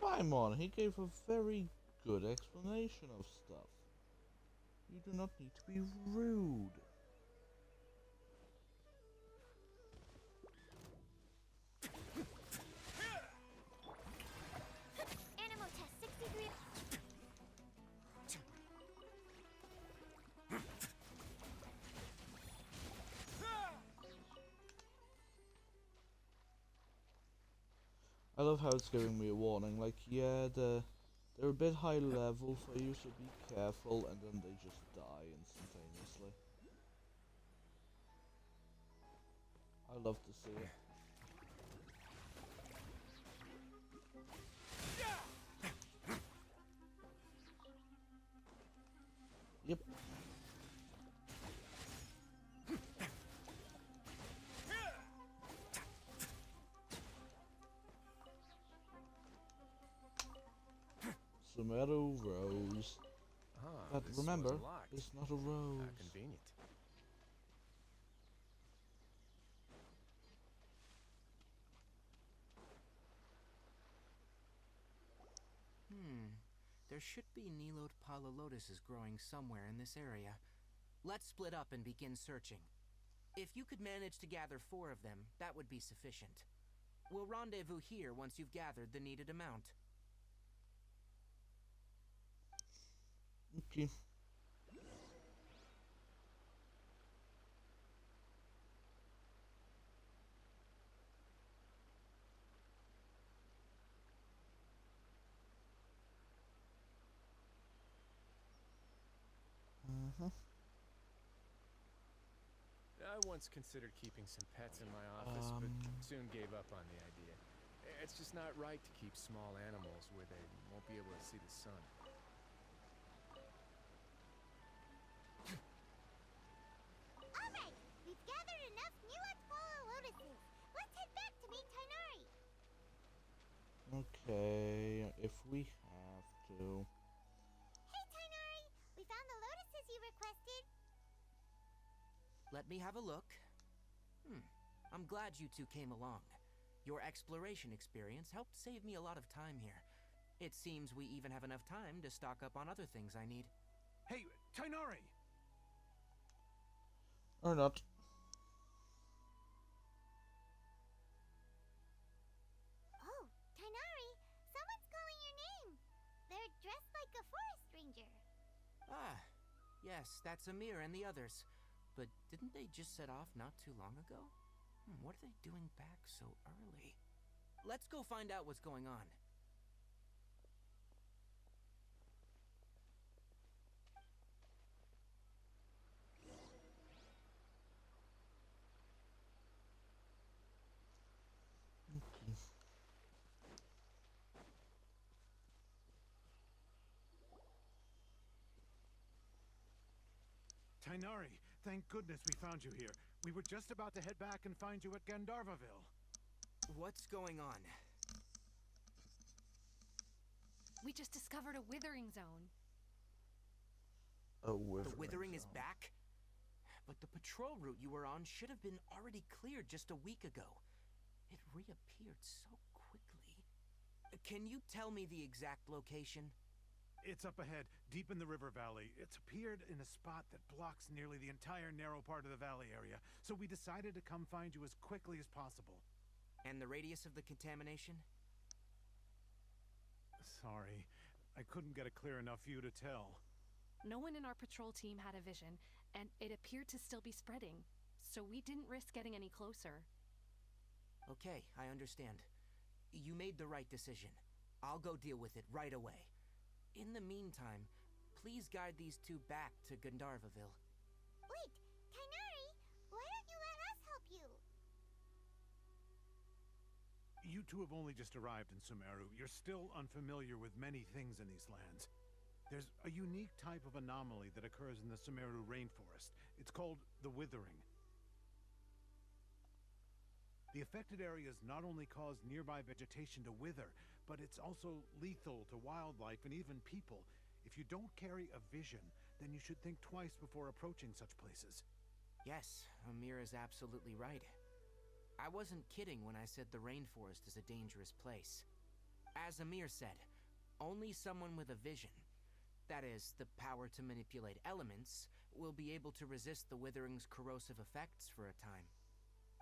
Paimon, he gave a very good explanation of stuff. You do not need to be rude. Animo test 63. I love how it's giving me a warning, like, yeah, they're a bit high level for you, so be careful, and then they just die instantaneously. I love to see it. Yep. Sumeru Rose. But this remember, was locked. it's not a rose. How convenient. There should be Nilot Pala Lotuses growing somewhere in this area. Let's split up and begin searching. If you could manage to gather 4 of them, that would be sufficient. We'll rendezvous here once you've gathered the needed amount. Okay. I once considered keeping some pets in my office, but soon gave up on the idea. It's just not right to keep small animals where they won't be able to see the sun. Alright, we've gathered enough new Atfala lotuses. Let's head back to meet Tainari. Okay, if we have to. Hey Tainari, we found the lotuses you requested. Let me have a look. I'm glad you two came along. Your exploration experience helped save me a lot of time here. It seems we even have enough time to stock up on other things I need. Hey, Tainari! Or not. Oh, Tainari, someone's calling your name. They're dressed like a forest ranger. Ah, yes, that's Amir and the others. But didn't they just set off not too long ago? What are they doing back so early? Let's go find out what's going on. Tainari, thank goodness we found you here. We were just about to head back and find you at Gandharvaville. What's going on? We just discovered a withering zone. A withering The withering is zone. back? But the patrol route you were on should have been already cleared just a week ago. It reappeared so quickly. Can you tell me the exact location? It's up ahead, deep in the river valley. It's appeared in a spot that blocks nearly the entire narrow part of the valley area, so we decided to come find you as quickly as possible. And the radius of the contamination? Sorry, I couldn't get a clear enough view to tell. No one in our patrol team had a vision, and it appeared to still be spreading, so we didn't risk getting any closer. Okay, I understand. You made the right decision. I'll go deal with it right away. In the meantime, please guide these two back to Gandharvaville. Wait, Tainari, why don't you let us help you? You two have only just arrived in Sumeru. You're still unfamiliar with many things in these lands. There's a unique type of anomaly that occurs in the Sumeru rainforest. It's called the withering. The affected areas not only cause nearby vegetation to wither, but it's also lethal to wildlife and even people. If you don't carry a vision, then you should think twice before approaching such places. Yes, Amir is absolutely right. I wasn't kidding when I said the rainforest is a dangerous place. As Amir said, only someone with a vision, that is, the power to manipulate elements, will be able to resist the withering's corrosive effects for a time.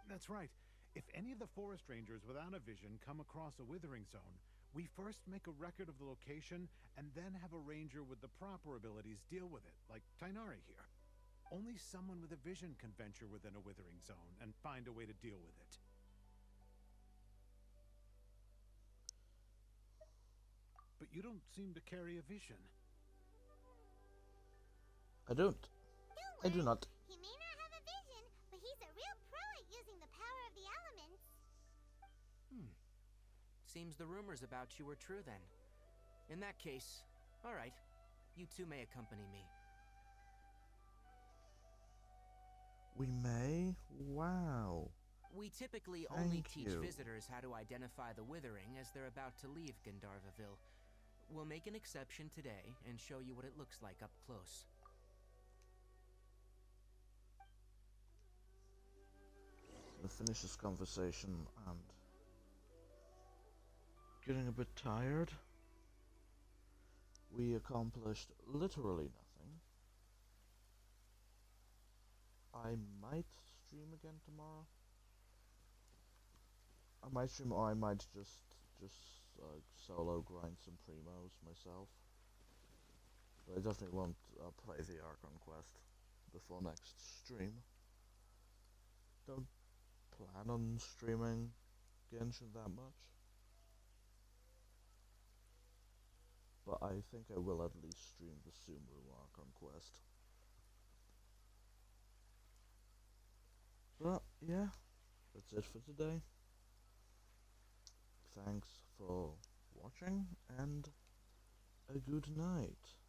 That's right. If any of the forest rangers without a vision come across a withering zone, we first make a record of the location and then have a ranger with the proper abilities deal with it, like Tainari here. Only someone with a vision can venture within a withering zone and find a way to deal with it. But you don't seem to carry a vision. I don't. I do not. He may not have a vision, but he's a real pro at using the power of the elements. Seems the rumors about you were true then. In that case, all right, you two may accompany me. We may? Wow. We typically only Thank teach you. visitors how to identify the withering as they're about to leave Gandharvaville. We'll make an exception today and show you what it looks like up close. We'll finish this conversation and getting a bit tired. We accomplished literally nothing. I might stream again tomorrow. I might stream, or I might just solo grind some primos myself. But I definitely won't play the Archon quest before next stream. Don't plan on streaming Genshin that much. But I think I will at least stream the Sumeru Archon quest. But yeah, that's it for today. Thanks for watching, and a good night.